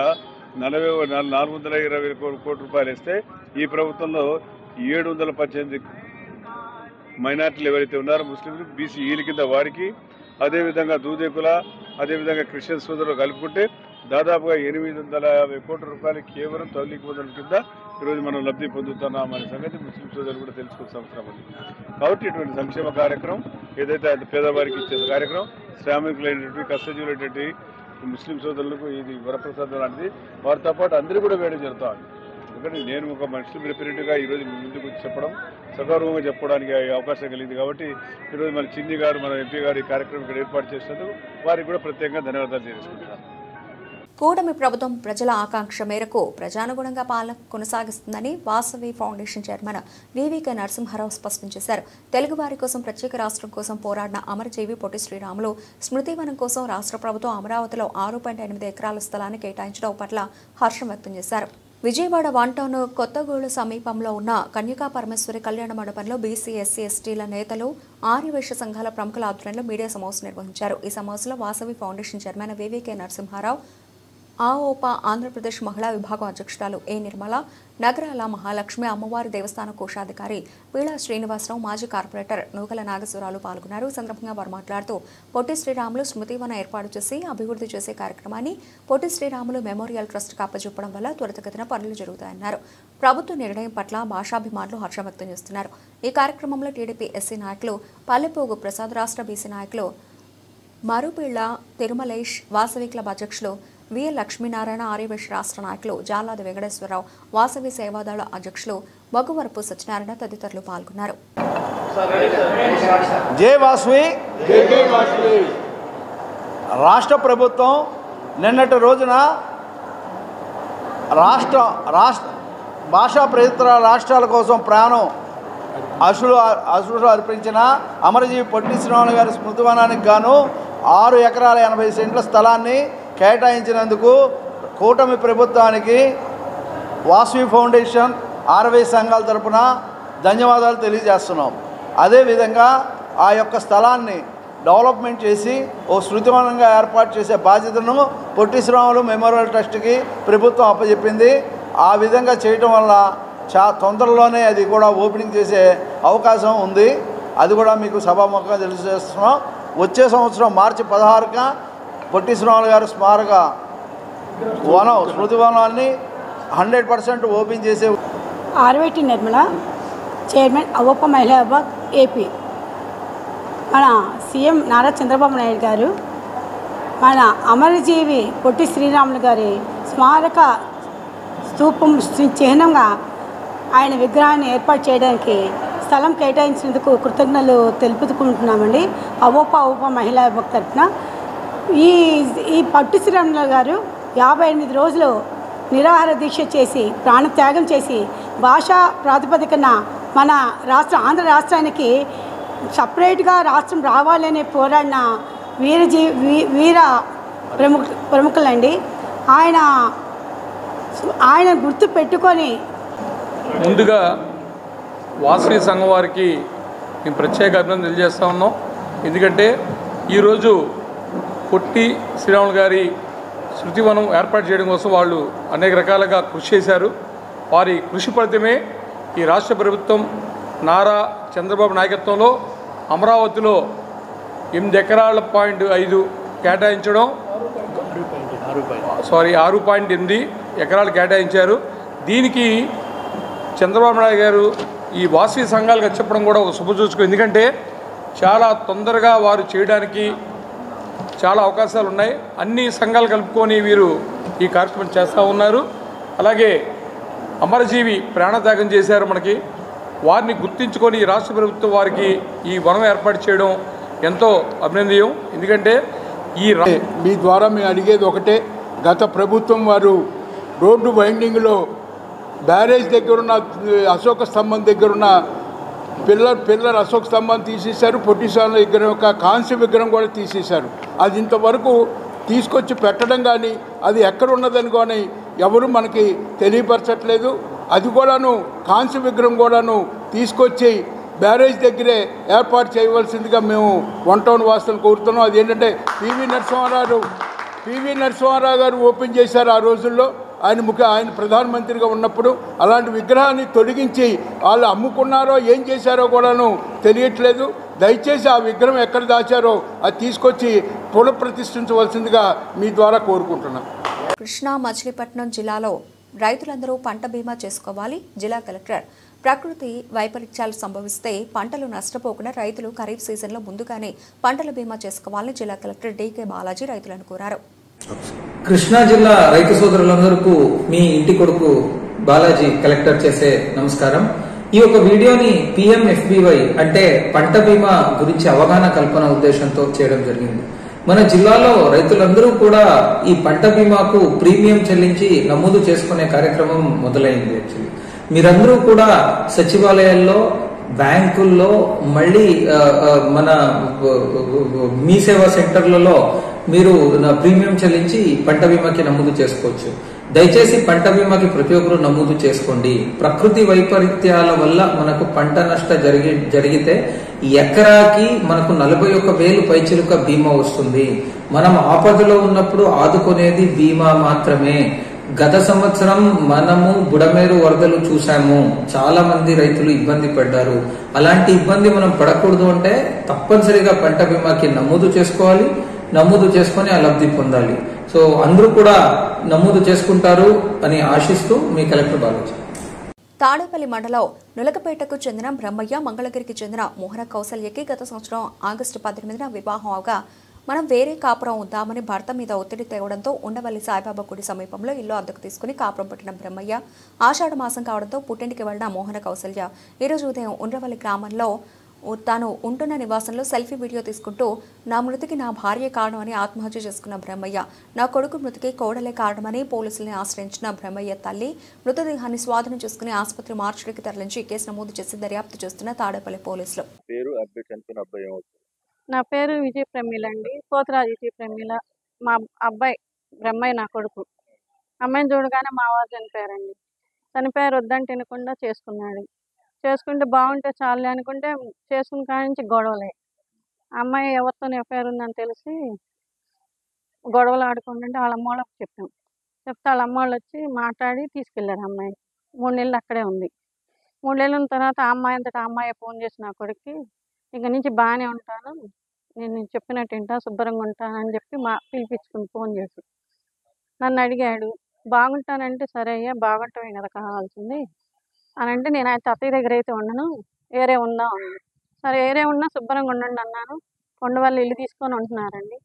420 కోట్ల రూపాయలు ఇస్తే ఈ ప్రభుత్వంలో 718 మైనార్టీలు ఎవరైతే ఉన్నారో ముస్లింలు, బీసీ ఈల కింద వారికి, అదేవిధంగా దూదేకుల, అదేవిధంగా క్రిస్టియన్ సోదరులు కలుపుకుంటే దాదాపుగా 850 కోట్ల రూపాయలు కేవలం తౌలీకి పొందడం కింద ఈరోజు మనం లబ్ధి పొందుతున్నాం అనే సంగతి ముస్లిం సోదరులు కూడా తెలుసుకోవాల్సిన అవసరం ఉంది. కాబట్టి ఇటువంటి సంక్షేమ కార్యక్రమం ఏదైతే పేదవారికి ఇచ్చే కార్యక్రమం, శ్రామికులైనటువంటి కష్టజీవులైనటువంటి ముస్లిం సోదరులకు ఇది వరప్రసాదం లాంటిది. వారితో పాటు అందరూ కూడా వేయడం జరుగుతుంది. ఎందుకంటే నేను ఒక ముస్లిం రిప్రజెంటేటివ్గా ఈరోజు ముందుకు చెప్పడం సగౌరవంగా చెప్పడానికి అవకాశం కలిగింది. కాబట్టి ఈరోజు మన చిన్ని గారు, మన ఎంపీ గారు ఈ కార్యక్రమం ఇక్కడ ఏర్పాటు చేసినందుకు వారికి కూడా ప్రత్యేకంగా ధన్యవాదాలు తెలియజేసుకుంటున్నాను. కూటమి ప్రభుత్వం ప్రజల ఆకాంక్ష మేరకు ప్రజానుగుణంగా పాలన కొనసాగిస్తుందని Vasavi foundation chairman VVK Narasimha Rao స్పష్టం చేశారు. తెలుగువారి కోసం ప్రత్యేక రాష్ట్రం కోసం పోరాడిన అమరజీవి పొట్టి శ్రీరాములు స్మృతివనం కోసం రాష్ట్ర ప్రభుత్వం అమరావతిలో 6.8 ఎకరాల స్థలాన్ని కేటాయించడం పట్ల హర్షం వ్యక్తం చేశారు. విజయవాడ 1 టౌన్ కొత్తగూడు సమీపంలో ఉన్న కన్యకా పరమేశ్వరి కళ్యాణ మండపంలో బీసీ, ఎస్సీ, ఎస్టీల నేతలు, ఆర్యవైశ్య సంఘాల ప్రముఖుల ఆధ్వర్యంలో మీడియా సమావేశం నిర్వహించారు. ఈ సమావేశంలో Vasavi foundation chairman VVK Narasimha Rao, ఆఓపా Andhra Pradesh మహిళా విభాగం అధ్యక్షురాలు ఏ నిర్మల, నగరాల మహాలక్ష్మి అమ్మవారి దేవస్థాన కోశాధికారి పీళా శ్రీనివాసరావు, మాజీ కార్పొరేటర్ నూకల నాగేశ్వరరావు పాల్గొన్నారు. ఈ సందర్భంగా వారు మాట్లాడుతూ పొట్టి శ్రీరాములు స్మృతివనం ఏర్పాటు చేసి అభివృద్ధి చేసే కార్యక్రమాన్ని పొట్టి శ్రీరాములు మెమోరియల్ ట్రస్ట్కి అప్పచెప్పడం వల్ల త్వరితగతిన పనులు జరుగుతాయన్నారు. ప్రభుత్వ నిర్ణయం పట్ల భాషాభిమానులు హర్షం వ్యక్తం చేస్తున్నారు. ఈ కార్యక్రమంలో టీడీపీ ఎస్సీ నాయకులు పల్లెపోగు ప్రసాద్, రాష్ట్ర బీసీ నాయకులు మరుపిళ్ల తిరుమలేష్, వాసవి క్లబ్ అధ్యక్షులు వి లక్ష్మీనారాయణ, ఆర్యవైశ్య రాష్ట్ర నాయకులు జాలాది వెంకటేశ్వరరావు, వాసవి సేవాదళ అధ్యక్షులు బొగ్గువరపు సత్యనారాయణ తదితరులు పాల్గొన్నారు. జై వాసవి. రాష్ట్ర ప్రభుత్వం నిన్నటి రోజున రాష్ట్ర భాషా ప్రయత్న రాష్ట్రాల కోసం ప్రాణం అశ్రులు అర్పించిన అమరజీవి పొట్టి శ్రీరాములు గారి స్మృతివనానికి గాను 6 ఎకరాల 80 సెంట్ల స్థలాన్ని కేటాయించినందుకు కూటమి ప్రభుత్వానికి వాసవి ఫౌండేషన్, ఆర్వై సంఘాల తరపున ధన్యవాదాలు తెలియజేస్తున్నాం. అదేవిధంగా ఆ యొక్క స్థలాన్ని డెవలప్మెంట్ చేసి ఓ శృతివనంగా ఏర్పాటు చేసే బాధ్యతను పొట్టి శ్రీరాములు మెమోరియల్ ట్రస్ట్కి ప్రభుత్వం అప్పచెప్పింది. ఆ విధంగా చేయటం వల్ల తొందరలోనే అది కూడా ఓపెనింగ్ చేసే అవకాశం ఉంది. అది కూడా మీకు సభాముఖంగా తెలియజేస్తున్నాం. వచ్చే సంవత్సరం మార్చి 16న పొట్టి శ్రీరాములు గారి స్మారక స్మృతివనాన్ని 100% ఓపెన్ చేసే. ఆర్వేటి నిర్మల, చైర్మన్ అవోపా మహిళా విభాగ్ ఏపీ. మన సీఎం నారా చంద్రబాబు నాయుడు గారు మన అమరజీవి పొట్టి శ్రీరాములు గారి స్మారక స్తూపం చిహ్నంగా ఆయన విగ్రహాన్ని ఏర్పాటు చేయడానికి స్థలం కేటాయించినందుకు కృతజ్ఞతలు తెలుపుకుంటున్నామండి అవోపా మహిళా విభాగ్ తరఫున. ఈ పొట్టి శ్రీరాములు గారు 58 రోజులు నిరాహార దీక్ష చేసి ప్రాణత్యాగం చేసి భాషా ప్రాతిపదికన మన ఆంధ్ర రాష్ట్రానికి సపరేట్గా రాష్ట్రం రావాలని పోరాడిన వీర ప్రముఖులండి. ఆయన గుర్తు పెట్టుకొని ముందుగా వాసవి సంఘం వారికి మేము ప్రత్యేక అభినందనలు తెలియజేస్తూ ఉన్నాం. ఎందుకంటే ఈరోజు పొట్టి శ్రీరాములు గారి శృతివనం ఏర్పాటు చేయడం కోసం వాళ్ళు అనేక రకాలుగా కృషి చేశారు. వారి కృషి ఫలితమే ఈ రాష్ట్ర ప్రభుత్వం నారా చంద్రబాబు నాయకత్వంలో అమరావతిలో 8.5 కేటాయించడం 6.8 ఎకరాలు కేటాయించారు. దీనికి చంద్రబాబు నాయుడు గారు ఈ వాసవి సంఘాలుగా చెప్పడం కూడా ఒక శుభసూచకం. ఎందుకంటే చాలా తొందరగా వారు చేయడానికి చాలా అవకాశాలు ఉన్నాయి. అన్ని సంఘాలు కలుపుకొని వీరు ఈ కార్యక్రమం చేస్తూ ఉన్నారు. అలాగే అమరజీవి ప్రాణత్యాగం చేశారు. మనకి వారిని గుర్తించుకొని ఈ రాష్ట్ర ప్రభుత్వం వారికి ఈ వనం ఏర్పాటు చేయడం ఎంతో అభినందనీయం. ఎందుకంటే మీ ద్వారా మేము అడిగేది ఒకటే, గత ప్రభుత్వం వారు రోడ్డు వైండింగ్లో బ్యారేజ్ దగ్గరున్న అశోక స్తంభం దగ్గరున్న పిల్లర్ అశోక స్తంభం తీసేశారు. పొట్టిస్వామి విగ్రహం యొక్క కాంస్య విగ్రహం కూడా తీసేశారు. అది ఇంతవరకు తీసుకొచ్చి పెట్టడం కానీ అది ఎక్కడ ఉన్నదని కానీ ఎవరు మనకి తెలియపరచట్లేదు. అది కూడాను కాంస్య విగ్రహం కూడాను తీసుకొచ్చి బ్యారేజ్ దగ్గరే ఏర్పాటు చేయవలసిందిగా మేము 1 టౌన్ వాసులను కోరుతున్నాం. అదేంటంటే పివి నరసింహారావు గారు ఓపెన్ చేశారు ఆ రోజుల్లో. ఆయన ప్రధానమంత్రిగా ఉన్నప్పుడు అలాంటి విగ్రహాన్ని తొలగించి వాళ్ళు అమ్ముకున్నారో ఏం చేశారో కూడాను తెలియట్లేదు. దయచేసి ఆ విగ్రహం ఎక్కడ దాచారో అది తీసుకొచ్చి పునఃప్రతిష్ఠించవలసిందిగా మీ ద్వారా కోరుకుంటున్నాం. కృష్ణా మచిలీపట్నం జిల్లాలో రైతులందరూ పంట బీమా చేసుకోవాలి. జిల్లా కలెక్టర్ ప్రకృతి వైపరీత్యాలు సంభవిస్తే పంటలు నష్టపోకుండా రైతులు ఖరీఫ్ సీజన్లో ముందుగానే పంటల బీమా చేసుకోవాలని జిల్లా కలెక్టర్ డీకే బాలాజీ రైతులను కోరారు. కృష్ణా జిల్లా రైతు సోదరులందరికీ మీ ఇంటి కొడుకు బాలాజీ కలెక్టర్ చేసే నమస్కారం. ఈ యొక్క వీడియోని PMFBY అంటే పంట బీమా గురించి అవగాహన కల్పన ఉద్దేశంతో చేయడం జరిగింది. మన జిల్లాలో రైతులందరూ కూడా ఈ పంట బీమాకు ప్రీమియం చెల్లించి నమోదు చేసుకునే కార్యక్రమం మొదలైంది. యాక్చువల్లీ మీరందరూ కూడా సచివాలయాల్లో, బ్యాంకుల్లో, మళ్ళీ మన మీ సేవా సెంటర్లలో మీరు ప్రీమియం చెల్లించి పంట బీమాకి నమోదు చేసుకోవచ్చు. దయచేసి పంట బీమాకి ప్రతి ఒక్కరూ నమోదు చేసుకోండి. ప్రకృతి వైపరీత్యాల వల్ల మనకు పంట నష్టం జరిగితే ఎకరాకి మనకు 41,000 పైచిలుక బీమా వస్తుంది. మనం ఆపదలో ఉన్నప్పుడు ఆదుకునేది బీమా మాత్రమే. గత సంవత్సరం మనము బుడమేరు వరదలు చూసాము. చాలా మంది రైతులు ఇబ్బంది పడ్డారు. అలాంటి ఇబ్బంది మనం పడకూడదు అంటే తప్పనిసరిగా పంట బీమాకి నమోదు చేసుకోవాలి. నమోదు చేసుకుని ఆ లబ్ధి పొందాలి. సో అందరూ కూడా నమోదు చేసుకుంటారు అని ఆశిస్తూ మీ కలెక్టర్ బాలాజీ. తాడేపల్లి మండలం నులకపేటకు చెందిన బ్రహ్మయ్య, మంగళగిరికి చెందిన మోహన కౌసల్యకి గత సంవత్సరం ఆగస్టు 18న వివాహం అవగా మనం వేరే కాపురం ఉందామని భర్త మీద ఒత్తిడి తేవడంతో ఉండవల్లి సాయిబాబా గుడి సమీపంలో ఇల్లు అద్దెకు తీసుకుని కాపురం పెట్టిన బ్రహ్మయ్య ఆషాఢ మాసం కావడంతో పుట్టింటికి వెళ్లిన మోహన కౌసల్య ఈరోజు ఉదయం ఉండవల్లి గ్రామంలో తాను ఉంటున్న నివాసంలో సెల్ఫీ వీడియో తీసుకుంటూ నా మృతికి నా భార్య కారణమని ఆత్మహత్య చేసుకున్న బ్రహ్మయ్య, నా కొడుకు మృతికి కోడలే కారణమని పోలీసుల్ని ఆశ్రయించిన బ్రహ్మయ్య తల్లి మృతదేహాన్ని స్వాధీనం చేసుకుని ఆసుపత్రి మార్చుడికి తరలించి కేసు నమోదు చేసి దర్యాప్తు చేస్తున్న తాడేపల్లి పోలీసులు. నా పేరు విజయ ప్రమీల అండి. పోతరాజు విజయ ప్రమీల. మా అబ్బాయి బ్రహ్మయ్య నా కొడుకు. అమ్మాయిని చూడగానే మా వారు చనిపోయారండి. చనిపోయారు వద్దని తినకుండా చేసుకున్నాడు. చేసుకుంటే బాగుంటే చాలు అనుకుంటే చేసుకున్న కాడి నుంచి గొడవలే. అమ్మాయి ఎవరితో ఎఫ్ఐఆర్ ఉందని తెలిసి గొడవలు ఆడుకుంటుంటే వాళ్ళ అమ్మ వాళ్ళకి చెప్పాం. చెప్తే వాళ్ళ అమ్మ వాళ్ళు వచ్చి మాట్లాడి తీసుకెళ్ళారు. అమ్మాయి 3 నెలలు అక్కడే ఉంది. 3 నెలల తర్వాత ఆ అమ్మాయి అంతటా అమ్మాయి ఫోన్ చేసి నా కొడుక్కి ఇంక నుంచి బాగానే ఉంటాను, నేను చెప్పినట్టు వింటా, శుభ్రంగా ఉంటానని చెప్పి పిలిపించుకుని ఫోన్ చేసి నన్ను అడిగాడు. బాగుంటానంటే సరే అయ్యా బాగుంటామే కదా కావాల్సింది అని అంటే నేను అయితే అత్తయ్య దగ్గర అయితే ఉండను, వేరే ఉందా ఉంది. సరే వేరే ఉన్నా శుభ్రంగా ఉండండి అన్నాను. కొండవల్లి ఇల్లు తీసుకొని ఉంటున్నారండి.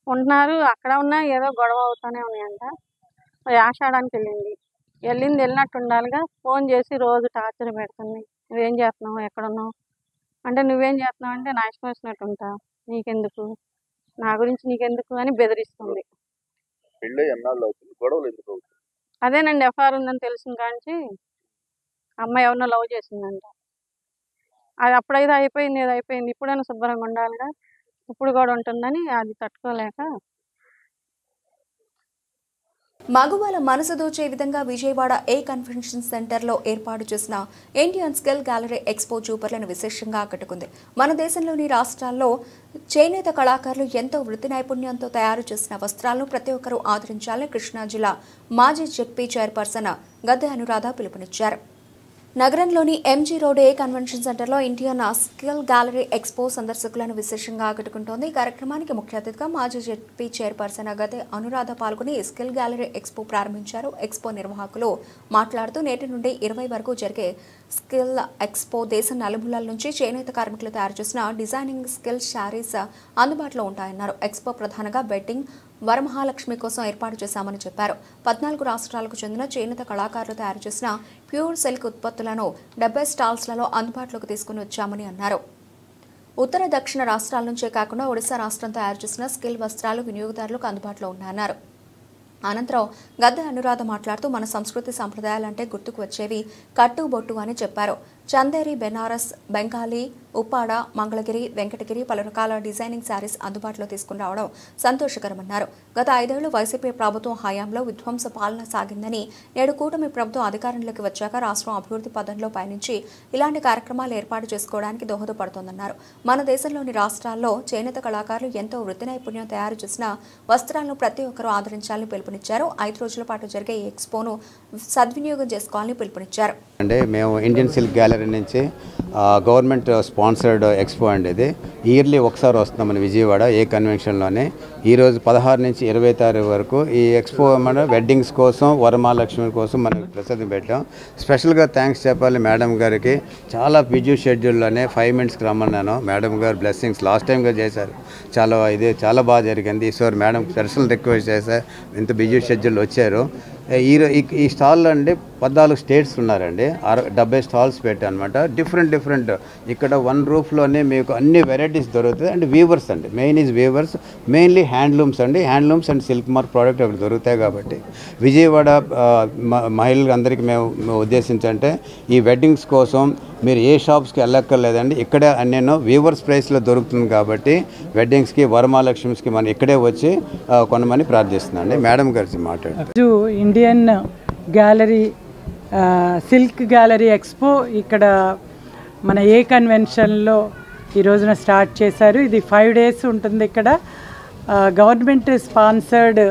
ఉంటున్నారు. అక్కడ ఉన్నా ఏదో గొడవ అవుతూనే ఉన్నాయంట. ఆషాఢానికి వెళ్ళినట్టు ఉండాలిగా ఫోన్ చేసి రోజు టార్చర్ పెడుతుంది. నువ్వేం చేస్తున్నావు, ఎక్కడున్నావు అంటే నువ్వేం చేస్తున్నావు అంటే నా ఇష్టం వచ్చినట్టు ఉంటా, నీకెందుకు, నా గురించి నీకెందుకు అని బెదిరిస్తుంది. అదేనండి ఎఫ్ఐఆర్ ఉందని తెలిసిన కాంచి అమ్మాయి ఎవరినో లవ్ చేసిందంట. అది అప్పుడైతే అయిపోయింది, ఏది అయిపోయింది, ఇప్పుడైనా శుభ్రంగా ఉండాలిగా, ఇప్పుడు కూడా ఉంటుందని అది తట్టుకోలేక. మగవాళ్ళ మనసు దోచే విధంగా విజయవాడ ఏ కన్వెన్షన్ సెంటర్లో ఏర్పాటు చేసిన ఇండియన్ స్కిల్ గ్యాలరీ ఎక్స్పో చూపర్లను విశేషంగా ఆకట్టుకుంది. మన దేశంలోని రాష్ట్రాల్లో చేనేత కళాకారులు ఎంతో వృత్తి నైపుణ్యంతో తయారు చేసిన వస్త్రాలను ప్రతి ఒక్కరూ ఆదరించాలని కృష్ణా జిల్లా మాజీ జెడ్పీ చైర్పర్సన్ గద్దె అనురాధ పిలుపునిచ్చారు. నగరంలోని ఎంజీ రోడ్ ఏ కన్వెన్షన్ సెంటర్లో ఇండియన్ స్కిల్ గ్యాలరీ ఎక్స్పో సందర్శకులను విశేషంగా ఆకట్టుకుంటోంది. ఈ కార్యక్రమానికి ముఖ్య అతిథిగా మాజీ జెడ్పీ చైర్పర్సన్ గద్దె అనురాధ పాల్గొని స్కిల్ గ్యాలరీ ఎక్స్పో ప్రారంభించారు. ఎక్స్పో నిర్వాహకులు మాట్లాడుతూ నేటి నుండి 20 వరకు జరిగే స్కిల్ ఎక్స్పో దేశం నలుమూలల నుంచి చేనేత కార్మికులు తయారు చేసిన డిజైనింగ్ స్కిల్ శారీస్ అందుబాటులో ఉంటాయన్నారు. ఎక్స్పో ప్రధానంగా బెడ్డింగ్ వరమహాలక్ష్మి కోసం ఏర్పాటు చేశామని చెప్పారు. 14 రాష్ట్రాలకు చెందిన చేనేత కళాకారులు తయారు చేసిన ప్యూర్ సిల్క్ ఉత్పత్తులను 70 స్టాల్స్లలో అందుబాటులోకి తీసుకుని వచ్చామని అన్నారు. ఉత్తర దక్షిణ రాష్ట్రాల నుంచే కాకుండా ఒడిశా రాష్ట్రం తయారు చేసిన స్కిల్ వస్త్రాలు వినియోగదారులకు అందుబాటులో ఉన్నాయన్నారు. అనంతరం గద్దె అనురాధ మాట్లాడుతూ మన సంస్కృతి సంప్రదాయాలంటే గుర్తుకు వచ్చేవి కట్టుబొట్టు అని చెప్పారు. చందేరి, బెనారస్, బెంగాలీ, ఉప్పాడ, మంగళగిరి, వెంకటగిరి పలు రకాల డిజైనింగ్ శారీస్ అందుబాటులో తీసుకుని రావడం సంతోషకరమన్నారు. గత 5 ఏళ్లు వైసీపీ ప్రభుత్వం హయాంలో విధ్వంస పాలన సాగిందని, నేడు కూటమి ప్రభుత్వం అధికారంలోకి వచ్చాక రాష్ట్రం అభివృద్ధి పదంలో పయనించి ఇలాంటి కార్యక్రమాలు ఏర్పాటు చేసుకోవడానికి దోహదపడుతోందన్నారు. మన దేశంలోని రాష్ట్రాల్లో చేనేత కళాకారులు ఎంతో వృత్తి నైపుణ్యం తయారు చేసిన వస్త్రాలను ప్రతి ఒక్కరూ ఆదరించాలని పిలుపునిచ్చారు. 5 రోజుల పాటు జరిగే ఈ ఎక్స్పోను సద్వినియోగం చేసుకోవాలని పిలుపునిచ్చారు. అంటే మేము ఇండియన్ సిల్క్ గ్యాలరీ నుంచి గవర్నమెంట్ స్పాన్సర్డ్ ఎక్స్పో అండి. ఇది ఇయర్లీ ఒకసారి వస్తున్నాం మన విజయవాడ ఏ కన్వెన్షన్లోనే. ఈరోజు 16 నుంచి 20 తారీఖు వరకు ఈ ఎక్స్పో మన వెడ్డింగ్స్ కోసం, వరమహాలక్ష్మి కోసం మనం ప్రసాదం పెట్టాం. స్పెషల్గా థ్యాంక్స్ చెప్పాలి మేడం గారికి. చాలా బిజీ షెడ్యూల్లోనే 5 మినిట్స్కి రమ్మన్నాను. మేడం గారు బ్లెస్సింగ్స్ లాస్ట్ టైంగా చేశారు. చాలా బాగా జరిగింది. ఈసారి మేడం పర్సనల్ రిక్వెస్ట్ చేశారు, ఇంత బిజీ షెడ్యూల్ వచ్చారు. ఈ స్టాల్లో అండి 14 స్టేట్స్ ఉన్నారండి. 70 స్టాల్స్ పెట్టాను అనమాట. డిఫరెంట్ ఇక్కడ వన్ రూఫ్లోనే మీకు అన్ని వెరైటీస్ దొరుకుతాయి. అండ్ వీవర్స్ అండి, main is weavers, mainly handlooms అండి. Handlooms and silk mark product అక్కడ దొరుకుతాయి. కాబట్టి విజయవాడ మహిళలందరికీ మేము ఉద్దేశించంటే ఈ వెడ్డింగ్స్ కోసం మీరు ఏ షాప్స్కి వెళ్ళక్కర్లేదండి. ఇక్కడే అన్నేనో వీవర్స్ ప్రైస్లో దొరుకుతుంది. కాబట్టి వెడ్డింగ్స్కి, వరమహాలక్ష్మిస్కి మనం ఇక్కడే వచ్చి కొనమని ప్రార్థిస్తున్నాండి. మేడం గారికి మాట్లాడారు. Indian gallery silk gallery expo ఇక్కడ మన ఏ కన్వెన్షన్లో ఈ రోజున స్టార్ట్ చేశారు. ఇది 5 days ఉంటుంది. ఇక్కడ government sponsored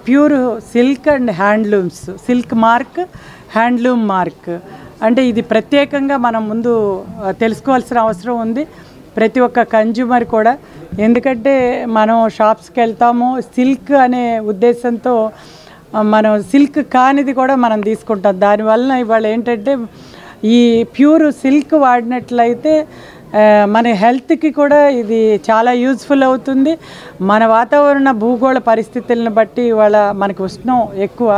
pure silk and handlooms, silk mark, handloom mark. అంటే ఇది ప్రత్యేకంగా మనం ముందు తెలుసుకోవాల్సిన అవసరం ఉంది ప్రతి ఒక్క కన్జ్యూమర్ కూడా. ఎందుకంటే మనం షాప్స్కి వెళ్తాము సిల్క్ అనే ఉద్దేశంతో, మనం సిల్క్ కానిది కూడా మనం తీసుకుంటాం. దానివల్ల ఇవాళ ఏంటంటే ఈ ప్యూర్ సిల్క్ వాడినట్లయితే మన హెల్త్కి కూడా ఇది చాలా యూజ్ఫుల్ అవుతుంది. మన వాతావరణ భూగోళ పరిస్థితులను బట్టి ఇవాళ మనకు ఉష్ణం ఎక్కువ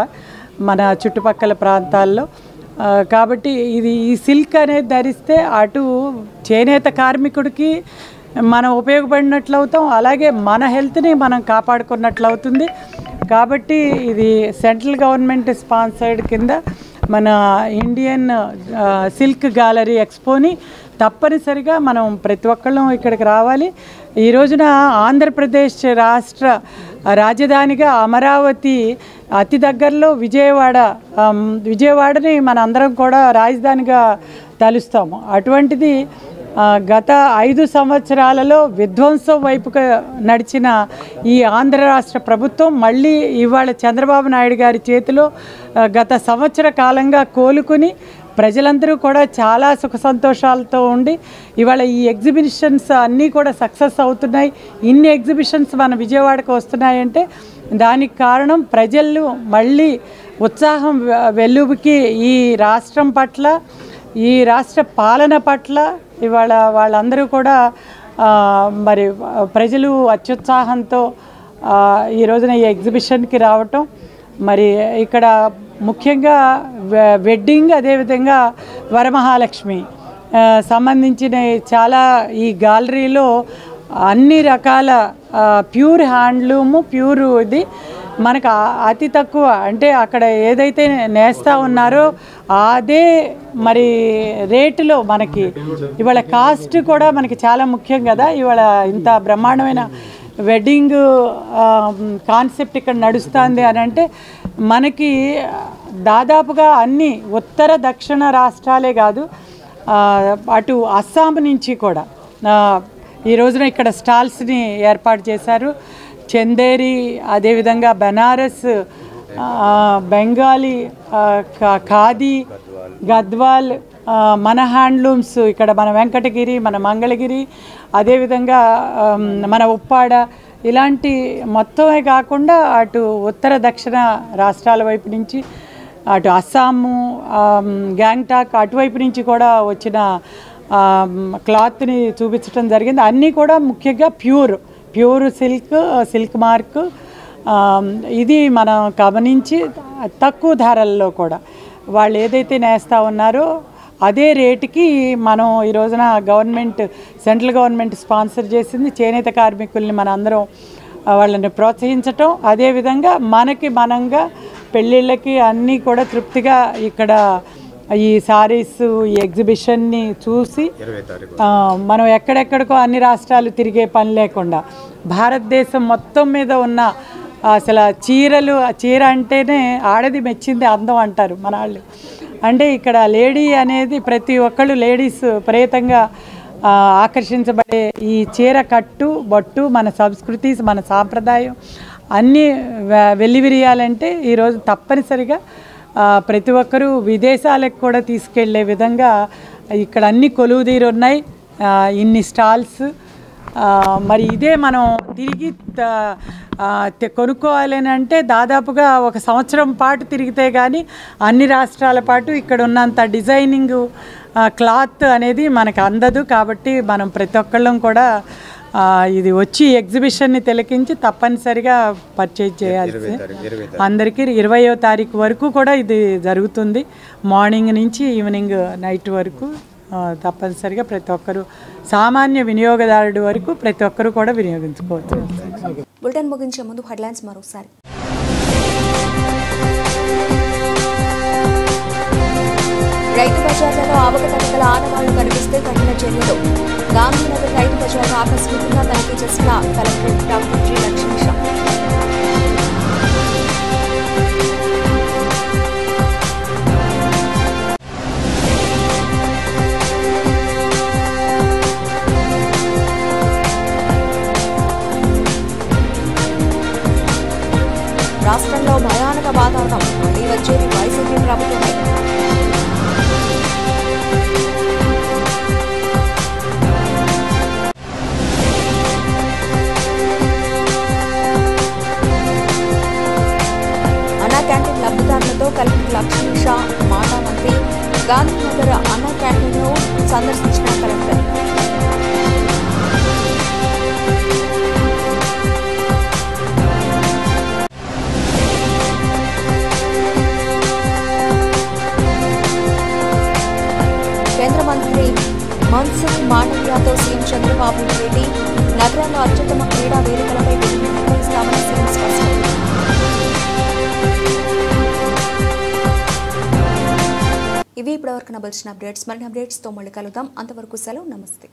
మన చుట్టుపక్కల ప్రాంతాల్లో. కాబట్టి ఈ సిల్క్ అనేది ధరిస్తే అటు చేనేత కార్మికుడికి మనం ఉపయోగపడినట్లు అవుతాం, అలాగే మన హెల్త్ని మనం కాపాడుకున్నట్లు అవుతుంది. కాబట్టి ఇది సెంట్రల్ గవర్నమెంట్ స్పాన్సర్డ్ కింద మన ఇండియన్ సిల్క్ గ్యాలరీ ఎక్స్పోని తప్పనిసరిగా మనం ప్రతి ఒక్కళ్ళం ఇక్కడికి రావాలి. ఈ రోజున ఆంధ్రప్రదేశ్ రాష్ట్ర రాజధానిగా అమరావతి అతి దగ్గరలో విజయవాడని మన అందరం కూడా రాజధానిగా తలుస్తాము. అటువంటిది గత 5 సంవత్సరాలలో విధ్వంసం వైపుగా నడిచిన ఈ ఆంధ్ర రాష్ట్ర ప్రభుత్వం మళ్ళీ ఇవాళ చంద్రబాబు నాయుడు గారి చేతిలో గత సంవత్సర కాలంగా కోలుకుని ప్రజలందరూ కూడా చాలా సుఖ సంతోషాలతో ఉండి ఇవాళ ఈ ఎగ్జిబిషన్స్ అన్నీ కూడా సక్సెస్ అవుతున్నాయి. ఇన్ని ఎగ్జిబిషన్స్ మన విజయవాడకు వస్తున్నాయంటే దానికి కారణం ప్రజలు మళ్ళీ ఉత్సాహం వెల్లువికి ఈ రాష్ట్రం పట్ల, ఈ రాష్ట్ర పాలన పట్ల ఇవాళ వాళ్ళందరూ కూడా మరి ప్రజలు అత్యుత్సాహంతో ఈ రోజున ఈ ఎగ్జిబిషన్కి రావటం, మరి ఇక్కడ ముఖ్యంగా వెడ్డింగ్, అదేవిధంగా వరమహాలక్ష్మి సంబంధించిన చాలా ఈ గ్యాలరీలో అన్ని రకాల ప్యూర్ హ్యాండ్లూము, ప్యూర్ ఇది మనకు అతి తక్కువ అంటే అక్కడ ఏదైతే నేస్తా ఉన్నారో అదే మరి రేటులో మనకి ఇవాళ కాస్ట్ కూడా మనకి చాలా ముఖ్యం కదా. ఇవాళ ఇంత బ్రహ్మాండమైన వెడ్డింగ్ కాన్సెప్ట్ ఇక్కడ నడుస్తుంది అని అంటే మనకి దాదాపుగా అన్ని ఉత్తర దక్షిణ రాష్ట్రాలే కాదు, అటు అస్సాం నుంచి కూడా ఈ రోజున ఇక్కడ స్టాల్స్ని ఏర్పాటు చేశారు. చందేరి, అదేవిధంగా బెనారస్, బెంగాలీ, ఖాదీ, గద్వాల్, మన హ్యాండ్లూమ్స్ ఇక్కడ మన వెంకటగిరి, మన మంగళగిరి, అదేవిధంగా మన ఉప్పాడ, ఇలాంటి మొత్తమే కాకుండా అటు ఉత్తర దక్షిణ రాష్ట్రాల వైపు నుంచి అటు అస్సాము, గ్యాంగ్టాక్ అటువైపు నుంచి కూడా వచ్చిన క్లాత్ని చూపించడం జరిగింది. అన్నీ కూడా ముఖ్యంగా ప్యూర్ సిల్క్ మార్క్. ఇది మనం గమనించి తక్కువ ధరల్లో కూడా వాళ్ళు ఏదైతే నేస్తా ఉన్నారో అదే రేటుకి మనం ఈ రోజున సెంట్రల్ గవర్నమెంట్ స్పాన్సర్ చేసింది. చేనేత కార్మికుల్ని మన అందరం వాళ్ళని ప్రోత్సహించటం, అదేవిధంగా మనంగా పెళ్ళిళ్ళకి అన్నీ కూడా తృప్తిగా ఇక్కడ ఈ సారీస్ ఈ ఎగ్జిబిషన్ని చూసి మనం ఎక్కడెక్కడికో అన్ని రాష్ట్రాలు తిరిగే పని లేకుండా భారతదేశం మొత్తం మీద ఉన్న అసలు చీర అంటేనే ఆడది మెచ్చింది అందం అంటారు మన వాళ్ళు. అంటే ఇక్కడ లేడీ అనేది ప్రతి ఒక్కళ్ళు లేడీస్ ప్రేతంగా ఆకర్షించబడే ఈ చీర కట్టు బొట్టు మన సంస్కృతి మన సాంప్రదాయం అన్నీ వెల్లివిరియాలంటే ఈరోజు తప్పనిసరిగా ప్రతి ఒక్కరూ విదేశాలకు కూడా తీసుకెళ్లే విధంగా ఇక్కడ అన్ని కొలువుదీరు ఉన్నాయి, ఇన్ని స్టాల్స్. మరి ఇదే మనం తిరిగి కొనుక్కోవాలి అని అంటే దాదాపుగా ఒక సంవత్సరం పాటు తిరిగితే కానీ అన్ని రాష్ట్రాల పాటు ఇక్కడ ఉన్నంత డిజైనింగ్ క్లాత్ అనేది మనకు అందదు. కాబట్టి మనం ప్రతి ఒక్కళ్ళం కూడా ఇది వచ్చి ఎగ్జిబిషన్ని తిలకించి తప్పనిసరిగా పర్చేజ్ చేయాల్సి. అందరికీ 20వ తారీఖు వరకు కూడా ఇది జరుగుతుంది, మార్నింగ్ నుంచి ఈవినింగ్ నైట్ వరకు. తప్పనిసరిగా ప్రతి ఒక్కరు సామాన్య వినియోగదారుడి వరకు ప్రతి ఒక్కరు కూడా వినియోగించుకోవచ్చు. బులెటిన్ ముగించే ముందు హెడ్లైన్స్ మరోసారి. రైతు బజార్లలో అవకతవకల ఆనవాళ్లు కనిపిస్తే కఠిన చర్యలు. గాంధీనగర్ రైతు బజార్ను ఆకస్మికంగా తనిఖీ చేసిన కలెక్టర్ డాక్టర్ జి లక్ష్మీష. రాష్ట్రంలో భయానక వాతావరణం, మళ్లీ వచ్చేది వైసీపీ ప్రభుత్వమే. అన్నా క్యాంటీన్ లబ్ధిదారులతో కలెక్టర్ లక్ష్మీష మాటామంతి. గాంధీనగర్ అన్నా క్యాంటీన్ను సందర్శించిన కలెక్టర్. కేంద్ర మంత్రి మన్సుఖ్ మాండవ్యతో సీఎం చంద్రబాబు భేటీ. నగరంలో అత్యుత్తమ క్రీడా వేదికలపై నిర్వహిస్తామని సీఎం స్పష్టం. ఇవి ఇప్పటివరకు నబల్చిన అప్డేట్స్. మరిన్ని అప్డేట్స్తో మళ్ళీ కలుద్దాం. అంతవరకు సెలవు. నమస్తే.